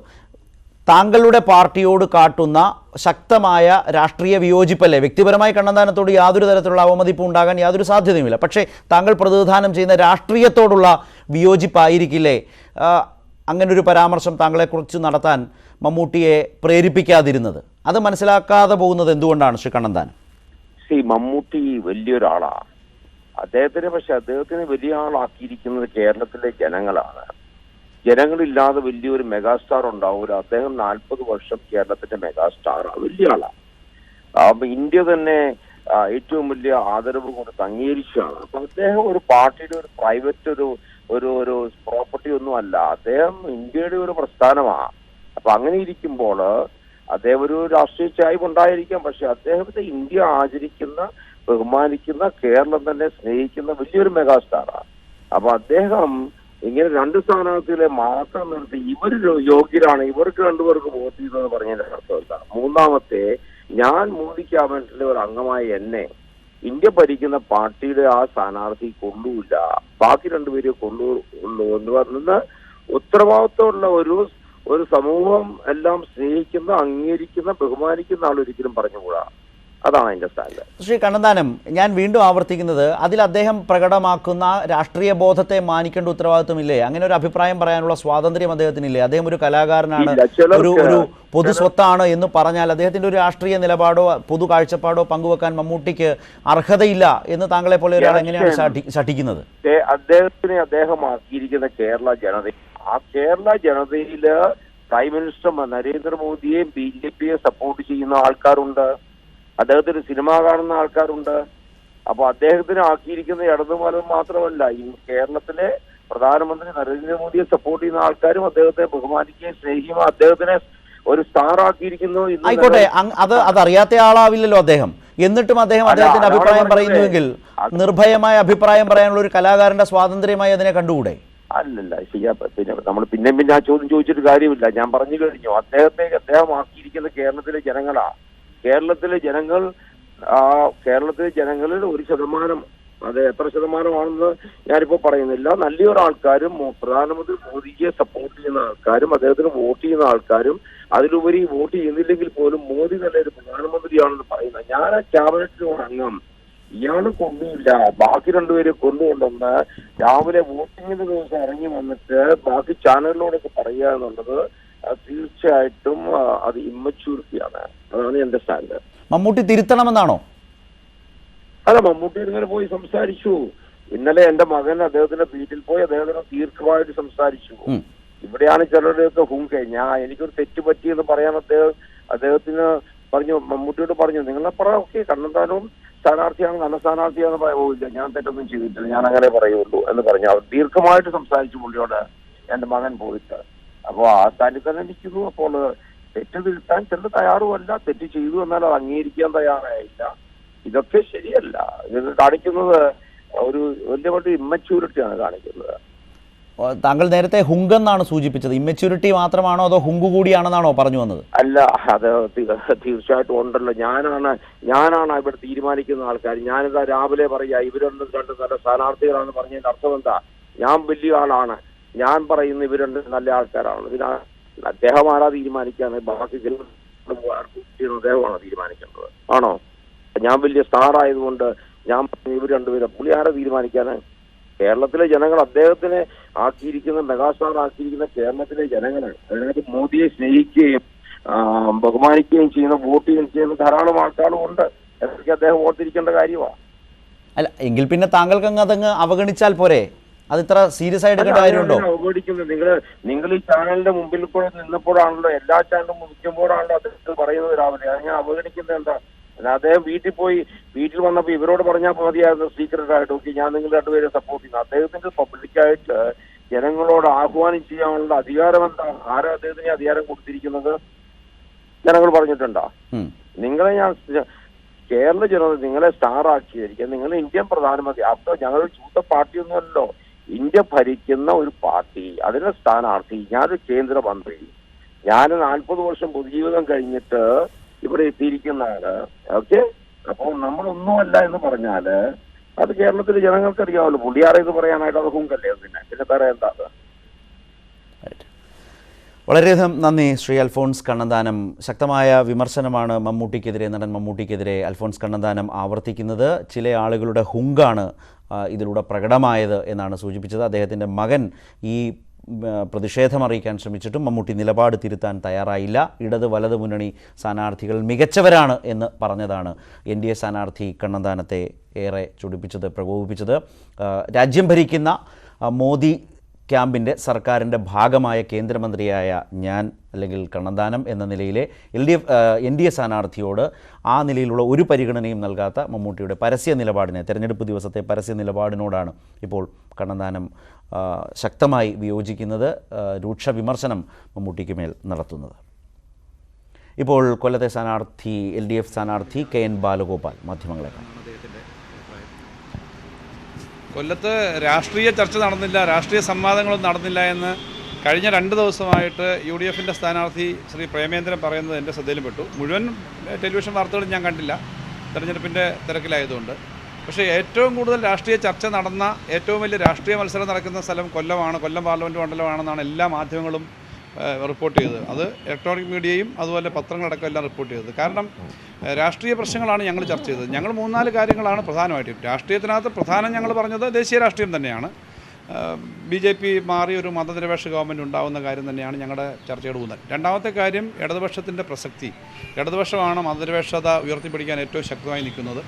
താങ്കളുടെ പാർട്ടിയോട് കാട്ടുന്ന ശക്തമായ രാഷ്ട്രീയ വിയോജിപ്പല്ലേ? വ്യക്തിപരമായി കണ്ണന്താനത്തോട് യാതൊരു തരത്തിലുള്ള അവമതിപ്പും ഉണ്ടാകാൻ യാതൊരു സാധ്യതയുമില്ല. പക്ഷേ താങ്കൾ പ്രതിനിധാനം ചെയ്യുന്ന രാഷ്ട്രീയത്തോടുള്ള വിയോജിപ്പായിരിക്കില്ലേ അങ്ങനൊരു പരാമർശം താങ്കളെക്കുറിച്ച് നടത്താൻ മമ്മൂട്ടിയെ പ്രേരിപ്പിക്കാതിരുന്നത്? അത് മനസ്സിലാക്കാതെ പോകുന്നത് എന്തുകൊണ്ടാണ് ശ്രീ കണ്ണന്താനം? മമ്മൂട്ടി വലിയൊരാളാണ്. പക്ഷെ അദ്ദേഹത്തിന് വലിയ ആളാക്കിയിരിക്കുന്നത് കേരളത്തിലെ ജനങ്ങളാണ്. ജനങ്ങളില്ലാതെ വലിയൊരു മെഗാസ്റ്റാർ ഉണ്ടാവില്ല. അദ്ദേഹം 40 വർഷം കേരളത്തിന്റെ മെഗാസ്റ്റാറാണ്, വലിയ ആളാണ്. അപ്പൊ ഇന്ത്യ തന്നെ ഏറ്റവും വലിയ ആദരവ് കൊടുത്ത് അംഗീകരിച്ചാണ്. അപ്പൊ അദ്ദേഹം ഒരു പാർട്ടിയുടെ ഒരു പ്രൈവറ്റ് ഒരു പ്രോപ്പർട്ടി ഒന്നും അല്ല. അദ്ദേഹം ഇന്ത്യയുടെ ഒരു പ്രസ്ഥാനമാണ്. അപ്പൊ അങ്ങനെ ഇരിക്കുമ്പോൾ അദ്ദേഹം ഒരു രാഷ്ട്രീയ ചായ്വ് ഉണ്ടായിരിക്കാം. പക്ഷെ അദ്ദേഹത്തെ ഇന്ത്യ ആചരിക്കുന്ന, ബഹുമാനിക്കുന്ന, കേരളം തന്നെ സ്നേഹിക്കുന്ന വലിയൊരു മെഗാസ്റ്റാറാണ്. അപ്പൊ അദ്ദേഹം ഇങ്ങനെ 2 സ്ഥാനാർത്ഥികളെ മാത്രം നിർത്തി ഇവര് യോഗ്യരാണ്, ഇവർക്ക് 2 പേർക്ക് വോട്ട് ചെയ്തെന്ന് പറഞ്ഞതിന്റെ അർത്ഥമില്ല. മൂന്നാമത്തെ, ഞാൻ മോദി ക്യാബിനറ്റിലെ ഒരു അംഗമായ എന്നെ ഇന്ത്യ ഭരിക്കുന്ന പാർട്ടിയുടെ ആ സ്ഥാനാർത്ഥി കൊള്ളൂല്ല, ബാക്കി 2 പേരെ കൊള്ളൂ എന്ന് പറഞ്ഞ ഉത്തരവാദിത്തമുള്ള ഒരു സമൂഹം എല്ലാം സ്നേഹിക്കുന്ന, അംഗീകരിക്കുന്ന, ബഹുമാനിക്കുന്ന ആളൊരിക്കലും പറഞ്ഞുകൂടാ. അതാണ് അതിന്റെ സ്ഥാനം. ശ്രീ കണ്ണന്താനം, ഞാൻ വീണ്ടും ആവർത്തിക്കുന്നത്, അതിൽ അദ്ദേഹം പ്രകടമാക്കുന്ന രാഷ്ട്രീയ ബോധത്തെ മാനിക്കേണ്ട ഉത്തരവാദിത്വമില്ലേ? അങ്ങനെ ഒരു അഭിപ്രായം പറയാനുള്ള സ്വാതന്ത്ര്യം അദ്ദേഹത്തിനില്ലേ? അദ്ദേഹം ഒരു കലാകാരനാണ്, ഒരു പൊതു സ്വത്താണ് എന്ന് പറഞ്ഞാൽ അദ്ദേഹത്തിന്റെ ഒരു രാഷ്ട്രീയ നിലപാടോ പൊതു കാഴ്ചപ്പാടോ പങ്കുവെക്കാൻ മമ്മൂട്ടിക്ക് അർഹതയില്ല എന്ന് താങ്കളെ പോലെ ഒരാൾ എങ്ങനെയാണ് ശഠിക്കുന്നത്? അദ്ദേഹം ആക്കിയിരിക്കുന്ന കേരള ജനത, ആ കേരള ജനതയില് പ്രൈം മിനിസ്റ്റർ നരേന്ദ്രമോദിയെയും BJP സപ്പോർട്ട് ചെയ്യുന്ന ആൾക്കാരുണ്ട്, അദ്ദേഹത്തിന് സിനിമ കാണുന്ന ആൾക്കാരുണ്ട്. അപ്പൊ അദ്ദേഹത്തിന് ആക്കിയിരിക്കുന്ന ഇടതുമാലം മാത്രമല്ല, ഈ കേരളത്തിലെ പ്രധാനമന്ത്രി നരേന്ദ്രമോദിയെ സപ്പോർട്ട് ചെയ്യുന്ന ആൾക്കാരും അദ്ദേഹത്തെ ബഹുമാനിക്കുകയും സ്നേഹിക്കുകയും അദ്ദേഹത്തിനെ ഒരു സ്റ്റാർ ആക്കിയിരിക്കുന്നു. ആയിക്കോട്ടെ, അതറിയാത്ത ആളാവില്ലല്ലോ അദ്ദേഹം. എന്നിട്ടും അദ്ദേഹത്തിന്റെ അഭിപ്രായം പറയുന്നുവെങ്കിൽ നിർഭയമായ അഭിപ്രായം പറയാനുള്ള ഒരു കലാകാരന്റെ സ്വാതന്ത്ര്യമായി അതിനെ കണ്ടുകൂടെ? അല്ലല്ല, പിന്നെ നമ്മൾ പിന്നെ ആ ചോദ്യം ചോദിച്ചിട്ട് കാര്യമില്ല. ഞാൻ പറഞ്ഞു കഴിഞ്ഞു, അദ്ദേഹം ആക്കിയിരിക്കുന്ന കേരളത്തിലെ ജനങ്ങളാ. കേരളത്തിലെ ജനങ്ങളിൽ 1%, അത് എത്ര ശതമാനമാണെന്ന് ഞാനിപ്പോ പറയുന്നില്ല, നല്ലൊരാൾക്കാരും പ്രധാനമന്ത്രി മോദിയെ സപ്പോർട്ട് ചെയ്യുന്ന ആൾക്കാരും അദ്ദേഹത്തിന് വോട്ട് ചെയ്യുന്ന ആൾക്കാരും അതിലുപരി വോട്ട് ചെയ്യുന്നില്ലെങ്കിൽ പോലും മോദി നല്ലൊരു പ്രധാനമന്ത്രിയാണെന്ന് പറയുന്നത്. ഞാൻ ആ ക്യാബിനറ്റിനോട് അംഗം, ഇയാള് കൊണ്ടുമില്ല, ബാക്കി 2 പേരെ കൊണ്ടുകൊണ്ടെന്ന് രാവിലെ വോട്ടിങ്ങിന്റെ ദിവസം ഇറങ്ങി വന്നിട്ട് ബാക്കി ചാനലിനോടൊക്കെ പറയുക എന്നുള്ളത് തീർച്ചയായിട്ടും അത് ഇമ്മച്യൂരിറ്റിയാണ്. അതാണ് എന്റെ സ്റ്റാൻഡ്. മമ്മൂട്ടി തിരുത്തണമെന്നാണോ? അല്ല, മമ്മൂട്ടി ഇങ്ങനെ പോയി സംസാരിച്ചു. ഇന്നലെ എന്റെ മകൻ അദ്ദേഹത്തിന്റെ വീട്ടിൽ പോയി അദ്ദേഹത്തിന് ദീർഘമായിട്ട് സംസാരിച്ചു. ഇവിടെയാണ് ചിലരുടെയൊക്കെ എനിക്കൊരു തെറ്റ് പറ്റിയെന്ന് പറയാൻ അദ്ദേഹത്തിന് പറഞ്ഞു, മമ്മൂട്ടിയോട് പറഞ്ഞു, നിങ്ങളെ പറ, ഓക്കെ കണ്ണന്താനവും സ്ഥാനാർത്ഥിയാണ്, നല്ല സ്ഥാനാർത്ഥിയാണെന്ന് പോയില്ല, ഞാൻ തെറ്റൊന്നും ചെയ്തിട്ടില്ല, ഞാൻ അങ്ങനെ പറയുള്ളൂ എന്ന് പറഞ്ഞു. അവർ ദീർഘമായിട്ട് സംസാരിച്ചു പുള്ളിയോട് എന്റെ മകൻ പോയിട്ട്. അപ്പോൾ ആ സ്ഥാനിൽ തന്നെ നിൽക്കുന്നു. അപ്പോൾ തെറ്റ് തിരുത്താൻ ചിലർ തയ്യാറുമല്ല, തെറ്റ് ചെയ്തു എന്നാൽ അത് അംഗീകരിക്കാൻ തയ്യാറായില്ല. ഇതൊക്കെ ശരിയല്ല. ഇതൊക്കെ കാണിക്കുന്നത് ഒരു വലിയ ഇമ്മച്യൂരിറ്റിയാണ് കാണിക്കുന്നത്. താങ്കൾ നേരത്തെ ഹുങ്കെന്നാണ് സൂചിപ്പിച്ചത്. ഇമ്മച്യൂരിറ്റി മാത്രമാണോ അതോ ഹുങ്ക് കൂടിയാണെന്നാണോ പറഞ്ഞു വന്നത്? അല്ല, അത് തീർച്ചയായിട്ടും ഉണ്ടല്ലോ. ഞാനാണ് ഇവിടെ തീരുമാനിക്കുന്ന ആൾക്കാർ. ഞാനിതാ രാവിലെ പറയാ ഇവരൊന്നും 2 നല്ല സ്ഥാനാർത്ഥികളാണെന്ന് പറഞ്ഞതിന്റെ അർത്ഥം എന്താ? ഞാൻ വലിയ ആളാണ്, ഞാൻ പറയുന്ന ഇവർ രണ്ട് നല്ല ആൾക്കാരാണ്, പിന്നെ അദ്ദേഹം ആരാ തീരുമാനിക്കാണ്? ബാക്കി അദ്ദേഹമാണ് തീരുമാനിക്കേണ്ടത് ആണോ? ഞാൻ വലിയ സ്റ്റാർ ആയതുകൊണ്ട് ഞാൻ ഇവർ രണ്ടുപേരും പുള്ളി ആരാ തീരുമാനിക്കാന്? കേരളത്തിലെ ജനങ്ങൾ അദ്ദേഹത്തിനെ ആക്കിയിരിക്കുന്ന മെഗാസ്റ്റാർ ആക്കിയിരിക്കുന്ന കേരളത്തിലെ ജനങ്ങളാണ്. അതിനകത്ത് മോദിയെ സ്നേഹിക്കുകയും ബഹുമാനിക്കുകയും ചെയ്യുന്ന വോട്ട് ചെയ്യുന്ന ധാരാളം ആൾക്കാരും ഉണ്ട്. എന്നൊക്കെ അദ്ദേഹം ഓർത്തിരിക്കേണ്ട കാര്യമാണ്. അല്ല എങ്കിൽ പിന്നെ താങ്കൾക്ക് അതങ്ങ് അവഗണിച്ചാൽ പോരെ? അത് ഇത്ര സീരിയസ് ആയിട്ട് എടുക്കേണ്ട കാര്യമുണ്ടോ? അവഗണിക്കുന്നത് നിങ്ങൾ ഈ ചാനലിന്റെ മുമ്പിൽ കൂടെ നിന്നപ്പോഴാണല്ലോ, എല്ലാ ചാനലും വിളിക്കുമ്പോഴാണല്ലോ അദ്ദേഹം പറയുന്നത് രാവിലെ. അത് ഞാൻ അവഗണിക്കുന്നത് എന്താ? അദ്ദേഹം വീട്ടിൽ വന്നപ്പോൾ ഇവരോട് പറഞ്ഞാൽ മതിയായിരുന്നു സീക്രട്ട് ആയിട്ട്, ഓക്കെ ഞാൻ നിങ്ങൾ രണ്ടുപേരെ സപ്പോർട്ട് ചെയ്യുന്നു. അദ്ദേഹത്തിന്റെ പബ്ലിക്കായിട്ട് ജനങ്ങളോട് ആഹ്വാനം ചെയ്യാനുള്ള അധികാരം എന്താ? ആരാ അദ്ദേഹത്തിന് അധികാരം കൊടുത്തിരിക്കുന്നത്? ജനങ്ങൾ പറഞ്ഞിട്ടുണ്ടോ? നിങ്ങളെ ഞാൻ കേരള ജനത നിങ്ങളെ സ്റ്റാർ ആക്കിയിരിക്കുക, നിങ്ങൾ ഇന്ത്യൻ പ്രധാനമന്ത്രി. അപ്പോൾ ഞങ്ങൾ ചൂത്ത പാർട്ടിയൊന്നുമല്ലോ, ഇന്ത്യ ഭരിക്കുന്ന ഒരു പാർട്ടി, അതിന്റെ സ്ഥാനാർത്ഥി, ഞാനൊരു കേന്ദ്രമന്ത്രി, ഞാൻ 40 വർഷം പൊതുജീവിതം കഴിഞ്ഞിട്ട് ഇവിടെ എത്തിയിരിക്കുന്നതാണ്. ഓക്കെ, അപ്പോൾ നമ്മളൊന്നുമല്ല എന്ന് പറഞ്ഞാല് അത് കേരളത്തിലെ ജനങ്ങൾക്ക് അറിയാമല്ലോ. പുള്ളിയാറെ ഇത് പറയാനായിട്ട് അത് ഹുങ്കല്ലേ? പിന്നെ വേറെ എന്താ? വളരെയധികം നന്ദി ശ്രീ അൽഫോൺസ് കണ്ണന്താനം. ശക്തമായ വിമർശനമാണ് മമ്മൂട്ടിക്കെതിരെ, നടൻ മമ്മൂട്ടിക്കെതിരെ അൽഫോൺസ് കണ്ണന്താനം ആവർത്തിക്കുന്നത്. ചില ആളുകളുടെ ഹുങ്കാണ് ഇതിലൂടെ പ്രകടമായത് എന്നാണ് സൂചിപ്പിച്ചത്. അദ്ദേഹത്തിൻ്റെ മകൻ ഈ പ്രതിഷേധം അറിയിക്കാൻ ശ്രമിച്ചിട്ടും മമ്മൂട്ടി നിലപാട് തിരുത്താൻ തയ്യാറായില്ല. ഇടത് വലത് മുന്നണി സ്ഥാനാർത്ഥികൾ മികച്ചവരാണ് എന്ന് പറഞ്ഞതാണ് NDA സ്ഥാനാർത്ഥി കണ്ണന്താനത്തെ ഏറെ ചൊടിപ്പിച്ചത്, പ്രകോപിപ്പിച്ചത്. രാജ്യം ഭരിക്കുന്ന മോദി ക്യാമ്പിൻ്റെ സർക്കാരിൻ്റെ ഭാഗമായ കേന്ദ്രമന്ത്രിയായ ഞാൻ, അല്ലെങ്കിൽ കണ്ണന്താനം എന്ന നിലയിലെ NDA സ്ഥാനാർത്ഥിയോട് ആ നിലയിലുള്ള ഒരു പരിഗണനയും നൽകാത്ത മമ്മൂട്ടിയുടെ പരസ്യ നിലപാടിനെ, തെരഞ്ഞെടുപ്പ് ദിവസത്തെ പരസ്യ നിലപാടിനോടാണ് ഇപ്പോൾ കണ്ണന്താനം ശക്തമായി വിയോജിക്കുന്നത്, രൂക്ഷ വിമർശനം മമ്മൂട്ടിക്ക് മേൽ നടത്തുന്നത്. ഇപ്പോൾ കൊല്ലത്തെ സ്ഥാനാർത്ഥി LDF സ്ഥാനാർത്ഥി KN ബാലഗോപാൽ മാധ്യമങ്ങളെ കാണും. കൊല്ലത്ത് രാഷ്ട്രീയ ചർച്ച നടന്നില്ല, രാഷ്ട്രീയ സംവാദങ്ങളൊന്നും നടന്നില്ല എന്ന് കഴിഞ്ഞ 2 ദിവസമായിട്ട് UDFൻ്റെ സ്ഥാനാർത്ഥി ശ്രീ പ്രേമേന്ദ്രൻ പറയുന്നത് എൻ്റെ ശ്രദ്ധയിൽപ്പെട്ടു. മുഴുവൻ ടെലിവിഷൻ വാർത്തകളും ഞാൻ കണ്ടില്ല, തെരഞ്ഞെടുപ്പിൻ്റെ തിരക്കിലായതുകൊണ്ട്. പക്ഷേ ഏറ്റവും കൂടുതൽ രാഷ്ട്രീയ ചർച്ച നടന്ന, ഏറ്റവും വലിയ രാഷ്ട്രീയ മത്സരം നടക്കുന്ന സ്ഥലം കൊല്ലമാണ്, കൊല്ലം പാർലമെൻറ്റ് മണ്ഡലമാണെന്നാണ് എല്ലാ മാധ്യമങ്ങളും റിപ്പോർട്ട് ചെയ്തത്. അത് ഇലക്ട്രോണിക് മീഡിയയും അതുപോലെ പത്രങ്ങളടക്കം എല്ലാം റിപ്പോർട്ട് ചെയ്തത്. കാരണം രാഷ്ട്രീയ പ്രശ്നങ്ങളാണ് ഞങ്ങൾ ചർച്ച ചെയ്തത്. ഞങ്ങൾ 3-4 കാര്യങ്ങളാണ് പ്രധാനമായിട്ടും. രാഷ്ട്രീയത്തിനകത്ത് പ്രധാനം ഞങ്ങൾ പറഞ്ഞത് ദേശീയ രാഷ്ട്രീയം തന്നെയാണ്. BJP മാറി ഒരു മതനിരപേക്ഷ ഗവൺമെൻറ് ഉണ്ടാകുന്ന കാര്യം തന്നെയാണ് ഞങ്ങളുടെ ചർച്ചയുടെ ഊന്നൽ. രണ്ടാമത്തെ കാര്യം ഇടതുപക്ഷത്തിൻ്റെ പ്രസക്തി. ഇടതുപക്ഷമാണ് മതനിരപേക്ഷത ഉയർത്തിപ്പിടിക്കാൻ ഏറ്റവും ശക്തമായി നിൽക്കുന്നത്.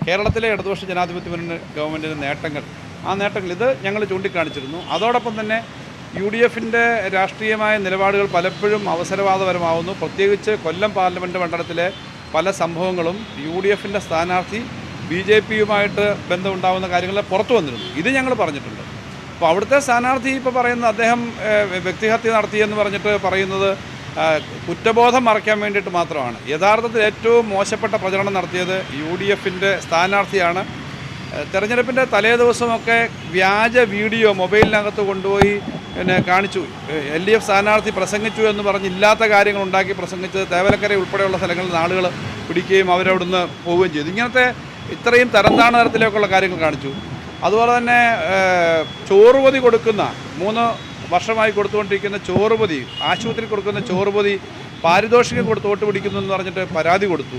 കേരളത്തിലെ ഇടതുപക്ഷ ജനാധിപത്യ മുന്നണി ഗവൺമെൻറ്റിൻ്റെ നേട്ടങ്ങൾ, ആ നേട്ടങ്ങൾ ഇത് ഞങ്ങൾ ചൂണ്ടിക്കാണിച്ചിരുന്നു. അതോടൊപ്പം തന്നെ UDFൻ്റെ രാഷ്ട്രീയമായ നിലപാടുകൾ പലപ്പോഴും അവസരവാദപരമാവുന്നു. പ്രത്യേകിച്ച് കൊല്ലം പാർലമെൻറ്റ് മണ്ഡലത്തിലെ പല സംഭവങ്ങളും UDFൻ്റെ സ്ഥാനാർത്ഥി BJPയുമായിട്ട് ബന്ധമുണ്ടാകുന്ന കാര്യങ്ങൾ പുറത്തു വന്നിരുന്നു. ഇത് ഞങ്ങൾ പറഞ്ഞിട്ടുണ്ട്. അപ്പോൾ അവിടുത്തെ സ്ഥാനാർത്ഥി ഇപ്പോൾ പറയുന്നത് അദ്ദേഹം വ്യക്തിഹത്യ നടത്തിയെന്ന് പറഞ്ഞിട്ട് പറയുന്നത് കുറ്റബോധം മറയ്ക്കാൻ വേണ്ടിയിട്ട് മാത്രമാണ്. യഥാർത്ഥത്തിൽ ഏറ്റവും മോശപ്പെട്ട പ്രചരണം നടത്തിയത് UDFൻ്റെ സ്ഥാനാർത്ഥിയാണ്. തെരഞ്ഞെടുപ്പിൻ്റെ തലേ ദിവസമൊക്കെ വ്യാജ വീഡിയോ മൊബൈലിനകത്ത് കൊണ്ടുപോയി കാണിച്ചു. LDF സ്ഥാനാർത്ഥി പ്രസംഗിച്ചു എന്ന് പറഞ്ഞ് ഇല്ലാത്ത കാര്യങ്ങൾ ഉണ്ടാക്കി പ്രസംഗിച്ചത് തേവലക്കര ഉൾപ്പെടെയുള്ള സ്ഥലങ്ങളിൽ ആളുകൾ പിടിക്കുകയും അവരവിടുന്ന് പോവുകയും ചെയ്തു. ഇങ്ങനത്തെ ഇത്രയും തരംതാണ തരത്തിലേക്കുള്ള കാര്യങ്ങൾ കാണിച്ചു. അതുപോലെ തന്നെ ചോറുപൊതി കൊടുക്കുന്ന 3 വർഷമായി കൊടുത്തുകൊണ്ടിരിക്കുന്ന ചോറുപൊതി, ആശുപത്രി കൊടുക്കുന്ന ചോറുപൊതി പാരിതോഷികം കൊടുത്ത് വോട്ട് പിടിക്കുന്നു എന്ന് പറഞ്ഞിട്ട് പരാതി കൊടുത്തു.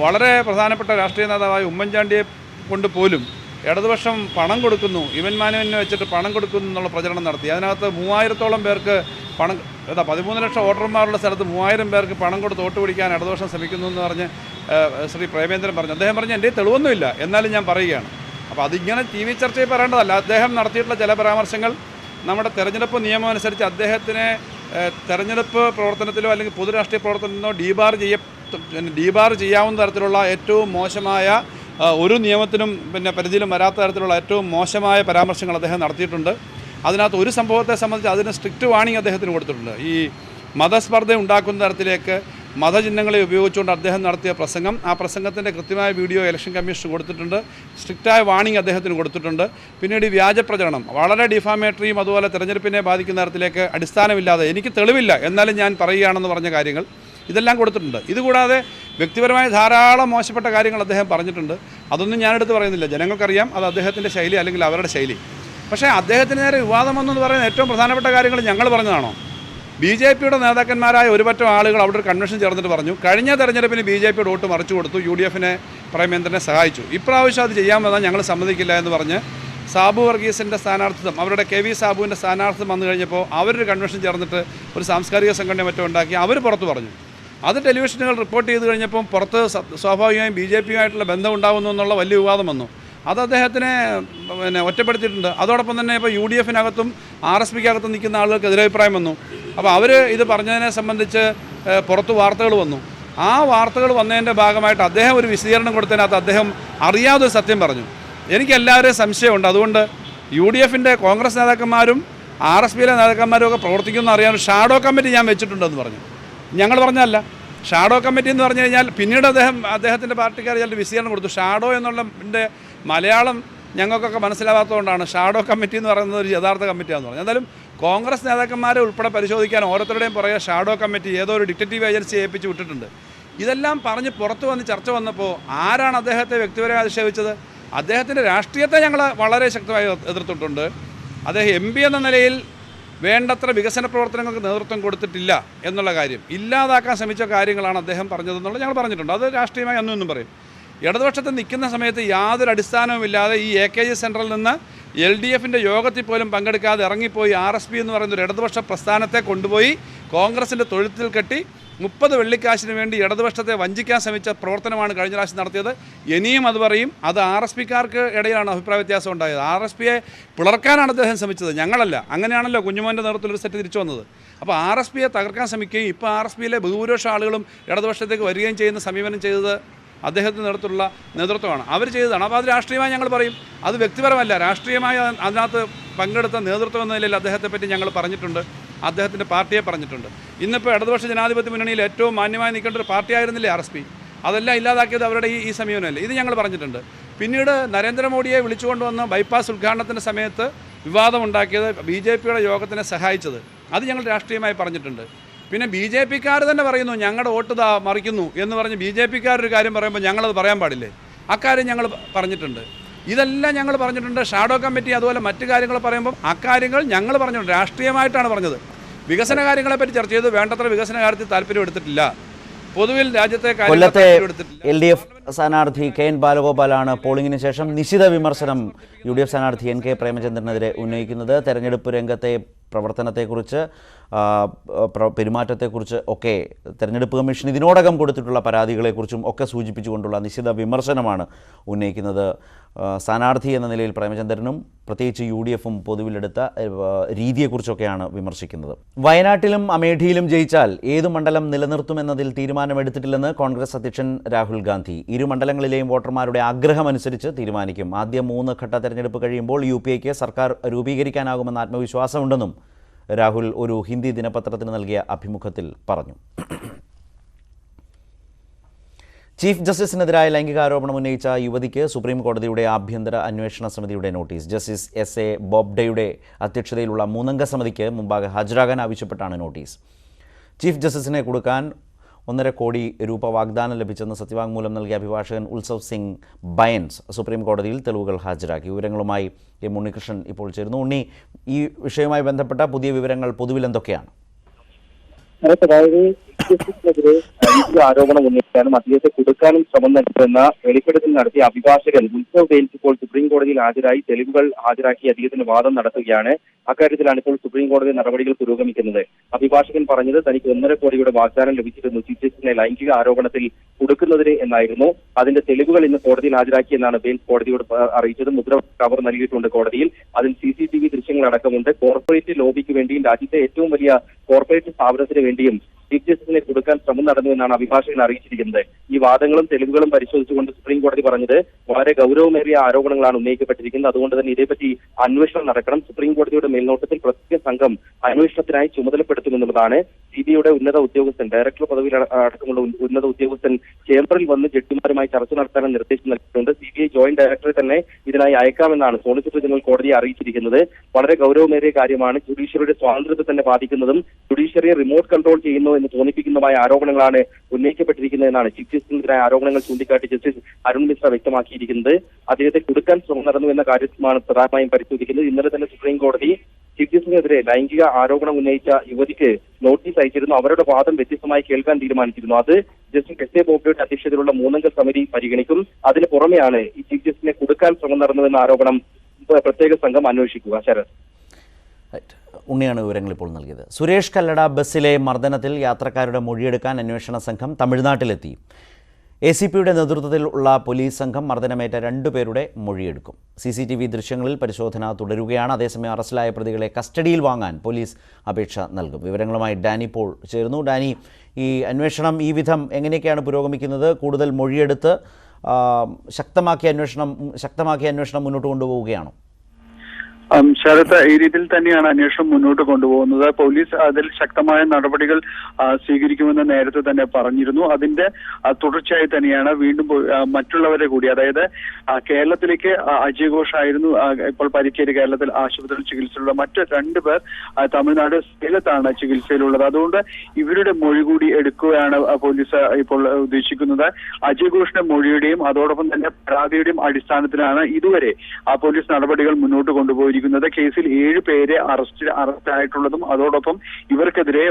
വളരെ പ്രധാനപ്പെട്ട രാഷ്ട്രീയ നേതാവായ ഉമ്മൻചാണ്ടിയെ കൊണ്ട് പോലും ഇടതുപക്ഷം പണം കൊടുക്കുന്നു, ഇവൻ മാനുവലിനെ വെച്ചിട്ട് പണം കൊടുക്കുന്നു എന്നുള്ള പ്രചരണം നടത്തി. അതിനകത്ത് 3000-ഓളം പേർക്ക് പണം, 13 ലക്ഷം വോട്ടർമാരുള്ള സ്ഥലത്ത് 3000 പേർക്ക് പണം കൊടുത്ത് വോട്ട് പിടിക്കാൻ ഇടതുപക്ഷം ശ്രമിക്കുന്നു എന്ന് പറഞ്ഞ് ശ്രീ പ്രേമേന്ദ്രൻ പറഞ്ഞു. അദ്ദേഹം പറഞ്ഞു എൻ്റെ തെളിവൊന്നുമില്ല, എന്നാലും ഞാൻ പറയുകയാണ്. അപ്പോൾ അതിങ്ങനെ TV ചർച്ചയിൽ പറയേണ്ടതല്ല. അദ്ദേഹം നടത്തിയിട്ടുള്ള ചില പരാമർശങ്ങൾ നമ്മുടെ തെരഞ്ഞെടുപ്പ് നിയമം അനുസരിച്ച് അദ്ദേഹത്തിനെ തെരഞ്ഞെടുപ്പ് പ്രവർത്തനത്തിലോ അല്ലെങ്കിൽ പൊതുരാഷ്ട്രീയ പ്രവർത്തനത്തിനോ ഡീബാർ ചെയ്യാവുന്ന തരത്തിലുള്ള ഏറ്റവും മോശമായ, ഒരു നിയമത്തിനും പരിധിയിലും വരാത്ത തരത്തിലുള്ള ഏറ്റവും മോശമായ പരാമർശങ്ങൾ അദ്ദേഹം നടത്തിയിട്ടുണ്ട്. അതിനകത്ത് ഒരു സംഭവത്തെ സംബന്ധിച്ച് അതിന് സ്ട്രിക്റ്റ് വാണിംഗ് അദ്ദേഹത്തിന് കൊടുത്തിട്ടുണ്ട്. ഈ മതസ്പർദ്ധ ഉണ്ടാക്കുന്ന തരത്തിലേക്ക് മതചിഹ്നങ്ങളെ ഉപയോഗിച്ചുകൊണ്ട് അദ്ദേഹം നടത്തിയ പ്രസംഗം, ആ പ്രസംഗത്തിൻ്റെ കൃത്യമായ വീഡിയോ ഇലക്ഷൻ കമ്മീഷൻ കൊടുത്തിട്ടുണ്ട്. സ്ട്രിക്റ്റായ വാണിംഗ് അദ്ദേഹത്തിന് കൊടുത്തിട്ടുണ്ട്. പിന്നീട് ഈ വ്യാജ പ്രചരണം വളരെ ഡിഫാമേറ്ററിയും അതുപോലെ തെരഞ്ഞെടുപ്പിനെ ബാധിക്കുന്ന തരത്തിലേക്ക് അടിസ്ഥാനമില്ലാതെ, എനിക്ക് തെളിവില്ല എന്നാലും ഞാൻ പറയുകയാണെന്ന് പറഞ്ഞ കാര്യങ്ങൾ ഇതെല്ലാം കൊടുത്തിട്ടുണ്ട്. ഇതുകൂടാതെ വ്യക്തിപരമായ ധാരാളം മോശപ്പെട്ട കാര്യങ്ങൾ അദ്ദേഹം പറഞ്ഞിട്ടുണ്ട്. അതൊന്നും ഞാനെടുത്ത് പറയുന്നില്ല, ജനങ്ങൾക്കറിയാം അത് അദ്ദേഹത്തിൻ്റെ ശൈലി അല്ലെങ്കിൽ അവരുടെ ശൈലി. പക്ഷേ അദ്ദേഹത്തിന് നേരെ വിവാദം വന്നെന്ന് പറയുന്ന ഏറ്റവും പ്രധാനപ്പെട്ട കാര്യങ്ങൾ ഞങ്ങൾ പറഞ്ഞതാണോ? BJPയുടെ നേതാക്കന്മാരായ ഒരുപറ്റം ആളുകൾ അവിടെ ഒരു കൺവെൻഷൻ ചേർന്നിട്ട് പറഞ്ഞു കഴിഞ്ഞ തെരഞ്ഞെടുപ്പിന് BJPയുടെ വോട്ട് മറിച്ചു കൊടുത്തു, UDFനെ പ്രേമേന്ദ്രനെ സഹായിച്ചു, ഇപ്രാവശ്യം അത് ചെയ്യാമെന്നാൽ ഞങ്ങൾ സമ്മതിക്കില്ല എന്ന് പറഞ്ഞ് സാബു വർഗീസിൻ്റെ സ്ഥാനാർത്ഥിത്വം, അവരുടെ KV സാബുവിൻ്റെ സ്ഥാനാർത്ഥിത്വം വന്നു കഴിഞ്ഞപ്പോൾ അവരൊരു കൺവെൻഷൻ ചേർന്നിട്ട് ഒരു സാംസ്കാരിക സംഘടന മറ്റോ ഉണ്ടാക്കി അവർ പുറത്ത് പറഞ്ഞു. അത് ടെലിവിഷനുകൾ റിപ്പോർട്ട് ചെയ്ത് കഴിഞ്ഞപ്പം പുറത്ത് സ്വാഭാവികമായും BJPയുമായിട്ടുള്ള ബന്ധം ഉണ്ടാകുന്നു എന്നുള്ള വലിയ വിവാദം വന്നു. അത് അദ്ദേഹത്തിനെ ഒറ്റപ്പെടുത്തിയിട്ടുണ്ട്. അതോടൊപ്പം തന്നെ ഇപ്പോൾ UDFനകത്തും RSPക്കകത്തും നിൽക്കുന്ന ആളുകൾക്ക് എതിരഭിപ്രായം വന്നു. അപ്പോൾ അവർ ഇത് പറഞ്ഞതിനെ സംബന്ധിച്ച് പുറത്ത് വാർത്തകൾ വന്നു. ആ വാർത്തകൾ വന്നതിൻ്റെ ഭാഗമായിട്ട് അദ്ദേഹം ഒരു വിശദീകരണം കൊടുത്തതിനകത്ത് അദ്ദേഹം അറിയാതെ സത്യം പറഞ്ഞു. എനിക്ക് എല്ലാവരെയും സംശയമുണ്ട്. അതുകൊണ്ട് UDFൻ്റെ കോൺഗ്രസ് നേതാക്കന്മാരും RSPയിലെ നേതാക്കന്മാരും ഒക്കെ പ്രവർത്തിക്കുമെന്ന് അറിയാൻ ഷാഡോ കമ്മിറ്റി ഞാൻ വെച്ചിട്ടുണ്ടെന്ന് പറഞ്ഞു. ഞങ്ങൾ പറഞ്ഞല്ല. ഷാഡോ കമ്മിറ്റി എന്ന് പറഞ്ഞു കഴിഞ്ഞാൽ പിന്നീട് അദ്ദേഹത്തിൻ്റെ പാർട്ടിക്കാർ ചില വിശദീകരണം കൊടുത്തു. ഷാഡോ എന്നുള്ളതിൻ്റെ മലയാളം ഞങ്ങൾക്കൊക്കെ മനസ്സിലാവാത്തതുകൊണ്ടാണ് ഷാഡോ കമ്മിറ്റി എന്ന് പറയുന്നത് ഒരു യഥാർത്ഥ കമ്മിറ്റിയാണെന്ന് പറഞ്ഞു. എന്തായാലും കോൺഗ്രസ് നേതാക്കന്മാരെ ഉൾപ്പെടെ പരിശോധിക്കാൻ ഓരോരുത്തരുടെയും പുറകെ ഷാഡോ കമ്മിറ്റി ഏതോ ഒരു ഡിറ്റക്റ്റീവ് ഏജൻസി ഏൽപ്പിച്ച് വിട്ടിട്ടുണ്ട്. ഇതെല്ലാം പറഞ്ഞ് പുറത്ത് വന്ന് ചർച്ച വന്നപ്പോൾ ആരാണ് അദ്ദേഹത്തെ വ്യക്തിപരമായി അധിക്ഷേപിച്ചത്? അദ്ദേഹത്തിൻ്റെ രാഷ്ട്രീയത്തെ ഞങ്ങൾ വളരെ ശക്തമായി എതിർത്തിട്ടുണ്ട്. അദ്ദേഹം MP എന്ന നിലയിൽ വേണ്ടത്ര വികസന പ്രവർത്തനങ്ങൾക്ക് നേതൃത്വം കൊടുത്തിട്ടില്ല എന്നുള്ള കാര്യം, ഇല്ലാതാക്കാൻ ശ്രമിച്ച കാര്യങ്ങളാണ് അദ്ദേഹം പറഞ്ഞതെന്നുള്ളത് ഞങ്ങൾ പറഞ്ഞിട്ടുണ്ട്. അത് രാഷ്ട്രീയമായി അന്നും പറയും. ഇടതുപക്ഷത്ത് നിൽക്കുന്ന സമയത്ത് യാതൊരു അടിസ്ഥാനവുമില്ലാതെ ഈ AKG സെൻറ്ററിൽ നിന്ന് LDFൻ്റെ യോഗത്തിൽ പോലും പങ്കെടുക്കാതെ ഇറങ്ങിപ്പോയി RSP എന്ന് പറയുന്ന ഒരു ഇടതുപക്ഷ പ്രസ്ഥാനത്തെ കൊണ്ടുപോയി കോൺഗ്രസിൻ്റെ തൊഴുത്തിൽ കെട്ടി 30 വെള്ളിക്കാശിന് വേണ്ടി ഇടതുപക്ഷത്തെ വഞ്ചിക്കാൻ ശ്രമിച്ച പ്രവർത്തനമാണ് കഴിഞ്ഞ പ്രാവശ്യം നടത്തിയത്. ഇനിയും അത് പറയും. അത് RSPക്കാർക്ക് ഇടയിലാണ് അഭിപ്രായ വ്യത്യാസം ഉണ്ടായത്. RSPയെ പിളർക്കാനാണ് അദ്ദേഹം ശ്രമിച്ചത്, ഞങ്ങളല്ല. അങ്ങനെയാണല്ലോ കുഞ്ഞുമോൻ്റെ നേതൃത്വത്തിൽ ഒരു സെറ്റ് തിരിച്ചു വന്നത്. അപ്പോൾ RSPയെ തകർക്കാൻ ശ്രമിക്കുകയും ഇപ്പോൾ RSPയിലെ ഭൂരിപക്ഷ ആളുകളും ഇടതുപക്ഷത്തേക്ക് വരികയും ചെയ്യുന്ന സമീപനം ചെയ്തത് അദ്ദേഹത്തിൻ്റെ നേതൃത്വമാണ്. അവർ ചെയ്തതാണ്. അപ്പോൾ അത് രാഷ്ട്രീയമായി ഞങ്ങൾ പറയും. അത് വ്യക്തിപരമല്ല, രാഷ്ട്രീയമായി അതിനകത്ത് പങ്കെടുത്ത നേതൃത്വം എന്ന നിലയിൽ അദ്ദേഹത്തെ പറ്റി ഞങ്ങൾ പറഞ്ഞിട്ടുണ്ട്, അദ്ദേഹത്തിൻ്റെ പാർട്ടിയെ പറഞ്ഞിട്ടുണ്ട്. ഇന്നിപ്പോൾ ഇടതുപക്ഷ ജനാധിപത്യ മുന്നണിയിൽ ഏറ്റവും മാന്യമായി നിൽക്കേണ്ട ഒരു പാർട്ടിയായിരുന്നില്ലേ RSP? അതെല്ലാം ഇല്ലാതാക്കിയത് അവരുടെ ഈ സമീപനമല്ലേ? ഇത് ഞങ്ങൾ പറഞ്ഞിട്ടുണ്ട്. പിന്നീട് നരേന്ദ്രമോദിയെ വിളിച്ചുകൊണ്ടുവന്ന് ബൈപ്പാസ് ഉദ്ഘാടനത്തിൻ്റെ സമയത്ത് വിവാദമുണ്ടാക്കിയത് BJPയുടെ യോഗത്തിനെ സഹായിച്ചത്, അത് ഞങ്ങൾ രാഷ്ട്രീയമായി പറഞ്ഞിട്ടുണ്ട്. പിന്നെ BJPക്കാർ തന്നെ പറയുന്നു ഞങ്ങളുടെ വോട്ട് മറിക്കുന്നു എന്ന് പറഞ്ഞ് BJPക്കാരൊരു കാര്യം പറയുമ്പോൾ ഞങ്ങളത് പറയാൻ പാടില്ലേ? അക്കാര്യം ഞങ്ങൾ പറഞ്ഞിട്ടുണ്ട്. ഇതെല്ലാം ഞങ്ങൾ പറഞ്ഞിട്ടുണ്ട്. ഷാഡോ കമ്മിറ്റി അതുപോലെ മറ്റു കാര്യങ്ങൾ പറയുമ്പോൾ അക്കാര്യങ്ങൾ ഞങ്ങൾ പറഞ്ഞിട്ടുണ്ട്. രാഷ്ട്രീയമായിട്ടാണ് പറഞ്ഞത്. വികസന കാര്യങ്ങളെപ്പറ്റി ചർച്ച ചെയ്ത് വേണ്ടത്ര വികസന കാര്യത്തിൽ താല്പര്യം എടുത്തിട്ടില്ല. പൊതുവിൽ രാജ്യത്തെ കൊല്ലത്തെ LDF സ്ഥാനാർത്ഥി KN ബാലഗോപാലാണ് പോളിംഗിന് ശേഷം നിശിത വിമർശനം UDF സ്ഥാനാർത്ഥി NK പ്രേമചന്ദ്രനെതിരെ ഉന്നയിക്കുന്നത്. തെരഞ്ഞെടുപ്പ് രംഗത്തെ പ്രവർത്തനത്തെക്കുറിച്ച്, പെരുമാറ്റത്തെക്കുറിച്ച് ഒക്കെ തെരഞ്ഞെടുപ്പ് കമ്മീഷൻ ഇതിനോടകം കൊടുത്തിട്ടുള്ള പരാതികളെക്കുറിച്ചും ഒക്കെ സൂചിപ്പിച്ചുകൊണ്ടുള്ള നിശിത വിമർശനമാണ് ഉന്നയിക്കുന്നത്. സ്ഥാനാർത്ഥി എന്ന നിലയിൽ പ്രേമചന്ദ്രനും പ്രത്യേകിച്ച് UDFും പൊതുവിലെടുത്ത രീതിയെക്കുറിച്ചൊക്കെയാണ് വിമർശിക്കുന്നത്. വയനാട്ടിലും അമേഠിയിലും ജയിച്ചാൽ ഏതു മണ്ഡലം നിലനിർത്തുമെന്നതിൽ തീരുമാനമെടുത്തിട്ടില്ലെന്ന് കോൺഗ്രസ് അധ്യക്ഷൻ രാഹുൽ ഗാന്ധി. ഇരു മണ്ഡലങ്ങളിലെയും വോട്ടർമാരുടെ ആഗ്രഹമനുസരിച്ച് തീരുമാനിക്കും. ആദ്യ 3 ഘട്ട തെരഞ്ഞെടുപ്പ് കഴിയുമ്പോൾ UPAക്ക് സർക്കാർ രൂപീകരിക്കാനാകുമെന്ന ആത്മവിശ്വാസമുണ്ടെന്നും രാഹുൽ ഒരു ഹിന്ദി ദിനപത്രത്തിന് നൽകിയ അഭിമുഖത്തിൽ പറഞ്ഞു. ചീഫ് ജസ്റ്റിസിനെതിരായ ലൈംഗികാരോപണം ഉന്നയിച്ച യുവതിക്ക് സുപ്രീം കോടതിയുടെ ആഭ്യന്തര അന്വേഷണ സമിതിയുടെ നോട്ടീസ്. ജസ്റ്റിസ് SA ബോബ്ഡെയുടെ അധ്യക്ഷതയിലുള്ള 3-അംഗ സമിതിക്ക് മുമ്പാകെ ഹാജരാകാൻ ആവശ്യപ്പെട്ടാണ് നോട്ടീസ്. ചീഫ് ജസ്റ്റിസിനെ കൊടുക്കാൻ 1.5 കോടി രൂപ വാഗ്ദാനം ലഭിച്ചെന്ന് സത്യവാങ്മൂലം നൽകിയ അഭിഭാഷകൻ ഉത്സവ് സിംഗ് ബയൻസ് സുപ്രീം കോടതിയിൽ തെളിവുകൾ ഹാജരാക്കി. വിവരങ്ങളുമായി M. ഉണ്ണികൃഷ്ണൻ ഇപ്പോൾ ചേരുന്നു. ഉണ്ണി, ഈ വിഷയവുമായി ബന്ധപ്പെട്ട പുതിയ വിവരങ്ങൾ പൊതുവിൽ എന്തൊക്കെയാണ്? അതായത് ആരോപണം ഉന്നയിക്കാനും അദ്ദേഹത്തെ കൊടുക്കാനും ശ്രമം നടത്തുന്ന വെളിപ്പെടുത്തൽ നടത്തിയ അഭിഭാഷകൻ ഉത്സവ് ബെയിൻസ് ഇപ്പോൾ സുപ്രീം കോടതിയിൽ ഹാജരായി തെളിവുകൾ ഹാജരാക്കി അദ്ദേഹത്തിന് വാദം നടത്തുകയാണ്. അക്കാര്യത്തിലാണ് ഇപ്പോൾ സുപ്രീം കോടതി നടപടികൾ പുരോഗമിക്കുന്നത്. അഭിഭാഷകൻ പറഞ്ഞത് തനിക്ക് 1.5 കോടിയുടെ വാഗ്ദാനം ലഭിച്ചിരുന്നു ചീഫ് ജസ്റ്റിസിനെ ലൈംഗിക ആരോപണത്തിൽ കൊടുക്കുന്നതിന് എന്നായിരുന്നു. അതിന്റെ തെളിവുകൾ ഇന്ന് കോടതിയിൽ ഹാജരാക്കിയെന്നാണ് ബെയിൻസ് കോടതിയോട് അറിയിച്ചത്. മുദ്ര കവർ നൽകിയിട്ടുണ്ട് കോടതിയിൽ. അതിൽ CCTV ദൃശ്യങ്ങളടക്കമുണ്ട്. കോർപ്പറേറ്റ് ലോബിക്ക് വേണ്ടിയും രാജ്യത്തെ ഏറ്റവും വലിയ കോർപ്പറേറ്റ് സ്ഥാപനത്തിന് വേണ്ടിയും ചീഫ് ജസ്റ്റിസിനെ കൊടുക്കാൻ ശ്രമം നടന്നുവെന്നാണ് അഭിഭാഷകൻ അറിയിച്ചിരിക്കുന്നത്. ഈ വാദങ്ങളും തെളിവുകളും പരിശോധിച്ചുകൊണ്ട് സുപ്രീം കോടതി പറഞ്ഞത് വളരെ ഗൗരവമേറിയ ആരോപണങ്ങളാണ് ഉന്നയിക്കപ്പെട്ടിരിക്കുന്നത്. അതുകൊണ്ട് തന്നെ ഇതേപറ്റി അന്വേഷണം നടക്കണം. സുപ്രീം കോടതിയുടെ മേൽനോട്ടത്തിൽ പ്രത്യേക സംഘം അന്വേഷണത്തിനായി ചുമതലപ്പെടുത്തുമെന്നുള്ളതാണ്. CBIയുടെ ഉന്നത ഉദ്യോഗസ്ഥൻ, ഡയറക്ടർ പദവിയിൽ അടക്കമുള്ള ഉന്നത ഉദ്യോഗസ്ഥൻ ചേംബറിൽ വന്ന് ജഡ്ജിമാരുമായി ചർച്ച നടത്താനും നിർദ്ദേശം നൽകിയിട്ടുണ്ട്. CBI ജോയിന്റ് ഡയറക്ടറെ തന്നെ ഇതിനായി അയക്കാമെന്നാണ് സോളിസിറ്റർ ജനറൽ കോടതിയെ അറിയിച്ചിരിക്കുന്നത്. വളരെ ഗൗരവമേറിയ കാര്യമാണ്. ജുഡീഷ്യറിയുടെ സ്വാതന്ത്ര്യത്തെ തന്നെ ബാധിക്കുന്നതും ജുഡീഷ്യറിയെ റിമോട്ട് കൺട്രോൾ ചെയ്യുന്നു എന്ന് തോന്നിപ്പിക്കുന്നതുമായ ആരോപണങ്ങളാണ് ഉന്നയിക്കപ്പെട്ടിരിക്കുന്നതെന്നാണ് ചീഫ് ജസ്റ്റിസിനെതിരായ ആരോപണങ്ങൾ ചൂണ്ടിക്കാട്ടി ജസ്റ്റിസ് അരുൺ മിശ്ര വ്യക്തമാക്കിയിരിക്കുന്നത്. അദ്ദേഹത്തെ കുടുക്കാൻ ശ്രമം നടന്നു എന്ന കാര്യമാണ് പ്രധാനമായും പരിശോധിക്കുന്നത്. ഇന്നലെ തന്നെ സുപ്രീം കോടതി ചീഫ് ജസ്റ്റിസിനെതിരെ ലൈംഗിക ആരോപണം ഉന്നയിച്ച യുവതിക്ക് നോട്ടീസ് അയച്ചിരുന്നു. അവരുടെ വാദം വ്യത്യസ്തമായി കേൾക്കാൻ തീരുമാനിച്ചിരുന്നു. അത് ജസ്റ്റിസ് എസ് എ ബോബ്ഡെയുടെ അധ്യക്ഷതയിലുള്ള 3-അംഗ സമിതി പരിഗണിക്കും. അതിന് പുറമെയാണ് ഈ ചീഫ് ജസ്റ്റിസിനെ കുടുക്കാൻ ശ്രമം നടന്നുവെന്ന ആരോപണം പ്രത്യേക സംഘം അന്വേഷിക്കുക. ശരത്, ഉണ്ണിയാണ് വിവരങ്ങൾ ഇപ്പോൾ നൽകിയത്. സുരേഷ് കല്ലട ബസ്സിലെ മർദ്ദനത്തിൽ യാത്രക്കാരുടെ മൊഴിയെടുക്കാൻ അന്വേഷണ സംഘം തമിഴ്നാട്ടിലെത്തി. ACPയുടെ നേതൃത്വത്തിൽ ഉള്ള പോലീസ് സംഘം മർദ്ദനമേറ്റ 2 പേരുടെ മൊഴിയെടുക്കും. CCTV ദൃശ്യങ്ങളിൽ പരിശോധന തുടരുകയാണ്. അതേസമയം അറസ്റ്റിലായ പ്രതികളെ കസ്റ്റഡിയിൽ വാങ്ങാൻ പോലീസ് അപേക്ഷ നൽകും. വിവരങ്ങളുമായി ഡാനി പോൾ ചേരുന്നു. ഡാനി, ഈ അന്വേഷണം ഈ വിധം എങ്ങനെയൊക്കെയാണ് പുരോഗമിക്കുന്നത്? കൂടുതൽ മൊഴിയെടുത്ത് ശക്തമാക്കിയ അന്വേഷണം മുന്നോട്ട് കൊണ്ടുപോവുകയാണോ? ശരത്ത്, ഈ രീതിയിൽ തന്നെയാണ് അന്വേഷണം മുന്നോട്ട് കൊണ്ടുപോകുന്നത്. പോലീസ് അതിൽ ശക്തമായ നടപടികൾ സ്വീകരിക്കുമെന്ന് നേരത്തെ തന്നെ പറഞ്ഞിരുന്നു. അതിന്റെ തുടർച്ചയായി തന്നെയാണ് വീണ്ടും മറ്റുള്ളവരെ കൂടി, അതായത് കേരളത്തിലേക്ക് അജയ് ഘോഷ് ആയിരുന്നു ഇപ്പോൾ പരിക്കേറ്റ് കേരളത്തിൽ ആശുപത്രിയിൽ ചികിത്സയിലുള്ള. മറ്റ് 2 പേർ തമിഴ്നാട് സേലത്താണ് ചികിത്സയിലുള്ളത്. അതുകൊണ്ട് ഇവരുടെ മൊഴി കൂടി എടുക്കുകയാണ് പോലീസ് ഇപ്പോൾ ഉദ്ദേശിക്കുന്നത്. അജയ് ഘോഷിന്റെ മൊഴിയുടെയും അതോടൊപ്പം തന്നെ പരാതിയുടെയും അടിസ്ഥാനത്തിലാണ് ഇതുവരെ പോലീസ് നടപടികൾ മുന്നോട്ട് കൊണ്ടുപോയിരിക്കുന്നത്. കേസിൽ 7 പേരെ അറസ്റ്റായിട്ടുള്ളതും അതോടൊപ്പം ഇവർക്കെതിരെ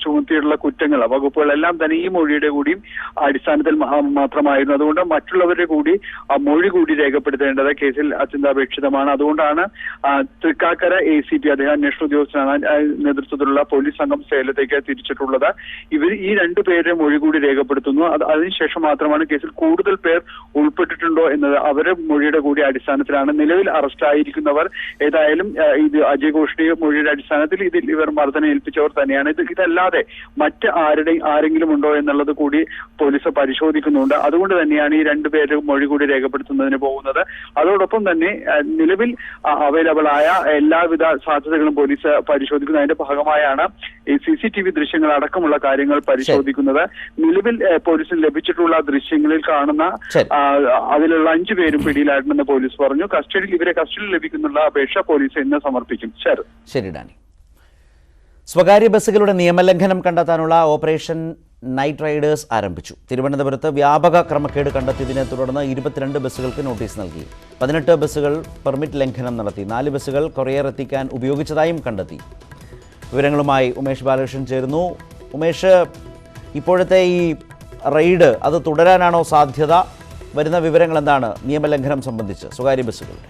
ചുമത്തിയിട്ടുള്ള കുറ്റങ്ങൾ, വകുപ്പുകളെല്ലാം തന്നെ ഈ മൊഴിയുടെ കൂടിയും അടിസ്ഥാനത്തിൽ മാത്രമായിരുന്നു. അതുകൊണ്ട് മറ്റുള്ളവരുടെ കൂടി മൊഴി കൂടി രേഖപ്പെടുത്തേണ്ടത് കേസിൽ അത്യന്താപേക്ഷിതമാണ്. അതുകൊണ്ടാണ് തൃക്കാക്കര ACP, അദ്ദേഹം അന്വേഷണ ഉദ്യോഗസ്ഥനാണ്, നേതൃത്വത്തിലുള്ള പോലീസ് സംഘം സേലത്തേക്ക് തിരിച്ചിട്ടുള്ളത്. ഇവർ ഈ 2 പേരുടെ മൊഴി കൂടി രേഖപ്പെടുത്തുന്നു. അതിനുശേഷം മാത്രമാണ് കേസിൽ കൂടുതൽ പേർ ഉൾപ്പെട്ടിട്ടുണ്ടോ എന്നത് അവരുടെ മൊഴിയുടെ കൂടി അടിസ്ഥാനത്തിലാണ്. നിലവിൽ അറസ്റ്റായിരിക്കുന്നവർ ഏതായാലും ഇത് അജയ് ഘോഷിന്റെ മൊഴിയുടെ അടിസ്ഥാനത്തിൽ ഇവർ മർദ്ദനം ഏൽപ്പിച്ചവർ തന്നെയാണ്. ഇതല്ലാതെ മറ്റ് ആരെങ്കിലും ഉണ്ടോ എന്നുള്ളത് കൂടി പോലീസ് പരിശോധിക്കുന്നുണ്ട്. അതുകൊണ്ട് തന്നെയാണ് ഈ 2 പേര് മൊഴി കൂടി രേഖപ്പെടുത്തുന്നതിന് പോകുന്നത്. അതോടൊപ്പം തന്നെ നിലവിൽ അവൈലബിൾ ആയ എല്ലാവിധ സാധ്യതകളും പോലീസ് പരിശോധിക്കുന്നു. അതിന്റെ ഭാഗമായാണ് ഈ CCTV ദൃശ്യങ്ങൾ അടക്കമുള്ള കാര്യങ്ങൾ പരിശോധിക്കുന്നത്. നിലവിൽ പോലീസിന് ലഭിച്ചിട്ടുള്ള ദൃശ്യങ്ങളിൽ കാണുന്ന അതിലുള്ള 5 പേരും പിടിയിലായിട്ടുണ്ടെന്ന് പോലീസ് പറഞ്ഞു. ഇവരെ കസ്റ്റഡിയിൽ ലഭിക്കുന്നുള്ള അപേക്ഷ പോലീസ് ഇന്ന് സമർപ്പിക്കും. ശരി ഡാനി. സ്വകാര്യ ബസ്സുകളുടെ നിയമലംഘനം കണ്ടെത്താനുള്ള ഓപ്പറേഷൻ നൈറ്റ് റൈഡേഴ്സ് ആരംഭിച്ചു. തിരുവനന്തപുരത്ത് വ്യാപക ക്രമക്കേട് കണ്ടെത്തിയതിനെ തുടർന്ന് 22 ബസ്സുകൾക്ക് നോട്ടീസ് നൽകി. 18 ബസ്സുകൾ പെർമിറ്റ് ലംഘനം നടത്തി. 4 ബസ്സുകൾ കൊറിയർ എത്തിക്കാൻ ഉപയോഗിച്ചതായും കണ്ടെത്തി. വിവരങ്ങളുമായി ഉമേഷ് ബാലകൃഷ്ണൻ ചേരുന്നു. ഉമേഷ്, ഇപ്പോഴത്തെ ഈ റെയ്ഡ് അത് തുടരാനാണോ സാധ്യത? വരുന്ന വിവരങ്ങൾ എന്താണ് നിയമലംഘനം സംബന്ധിച്ച് സ്വകാര്യ ബസ്സുകളുടെ?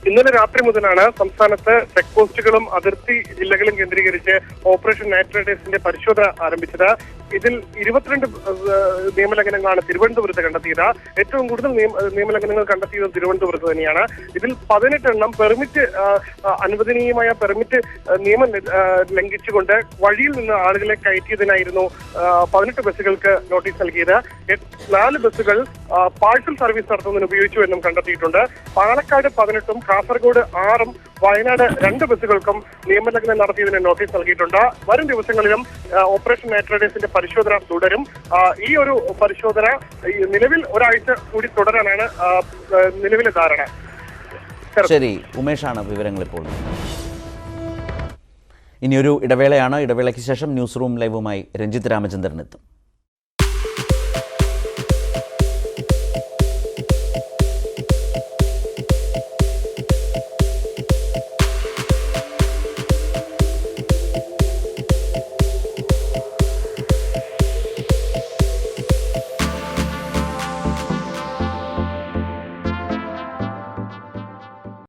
ഇന്നലെ രാത്രി മുതലാണ് സംസ്ഥാനത്ത് ചെക്ക് പോസ്റ്റുകളും അതിർത്തി ജില്ലകളും കേന്ദ്രീകരിച്ച് ഓപ്പറേഷൻ നൈറ്റ് റൈഡേഴ്സിന്റെ പരിശോധന ആരംഭിച്ചത്. ഇതിൽ 22 നിയമലംഘനങ്ങളാണ് തിരുവനന്തപുരത്ത് കണ്ടെത്തിയത്. ഏറ്റവും കൂടുതൽ നിയമലംഘനങ്ങൾ കണ്ടെത്തിയത് തിരുവനന്തപുരത്ത് തന്നെയാണ്. ഇതിൽ 18 എണ്ണം അനുവദനീയമായ പെർമിറ്റ് നിയമം ലംഘിച്ചുകൊണ്ട് വഴിയിൽ നിന്ന് ആളുകളെ കയറ്റിയതിനായിരുന്നു 18 ബസ്സുകൾക്ക് നോട്ടീസ് നൽകിയത്. 4 ബസ്സുകൾ പാഴ്സൽ സർവീസ് നടത്തുന്നതിന് ഉപയോഗിച്ചു എന്നും കണ്ടെത്തിയിട്ടുണ്ട്. പാലക്കാട് 18ഉം കാസർഗോഡ് 6ഉം വയനാട് 2 ബസ്സുകൾക്കും നിയമലംഘനം നടത്തിയതിന് നോട്ടീസ് നൽകിയിട്ടുണ്ട്. വരും ദിവസങ്ങളിലും ഓപ്പറേഷൻ നൈറ്റ് റൈഡേഴ്സിന്റെ പരിശോധന തുടരും. ഈ ഒരു പരിശോധന നിലവിൽ ഒരാഴ്ച കൂടി തുടരാനാണ് നിലവിലെ ധാരണ. ശരി, ഉമേഷാണ് വിവരങ്ങൾ ഇപ്പോൾ. ഇനിയൊരു ഇടവേളയാണ്. ഇടവേളയ്ക്ക് ശേഷം ന്യൂസ് റൂം ലൈവുമായി രഞ്ജിത്ത് രാമചന്ദ്രൻ എത്തും.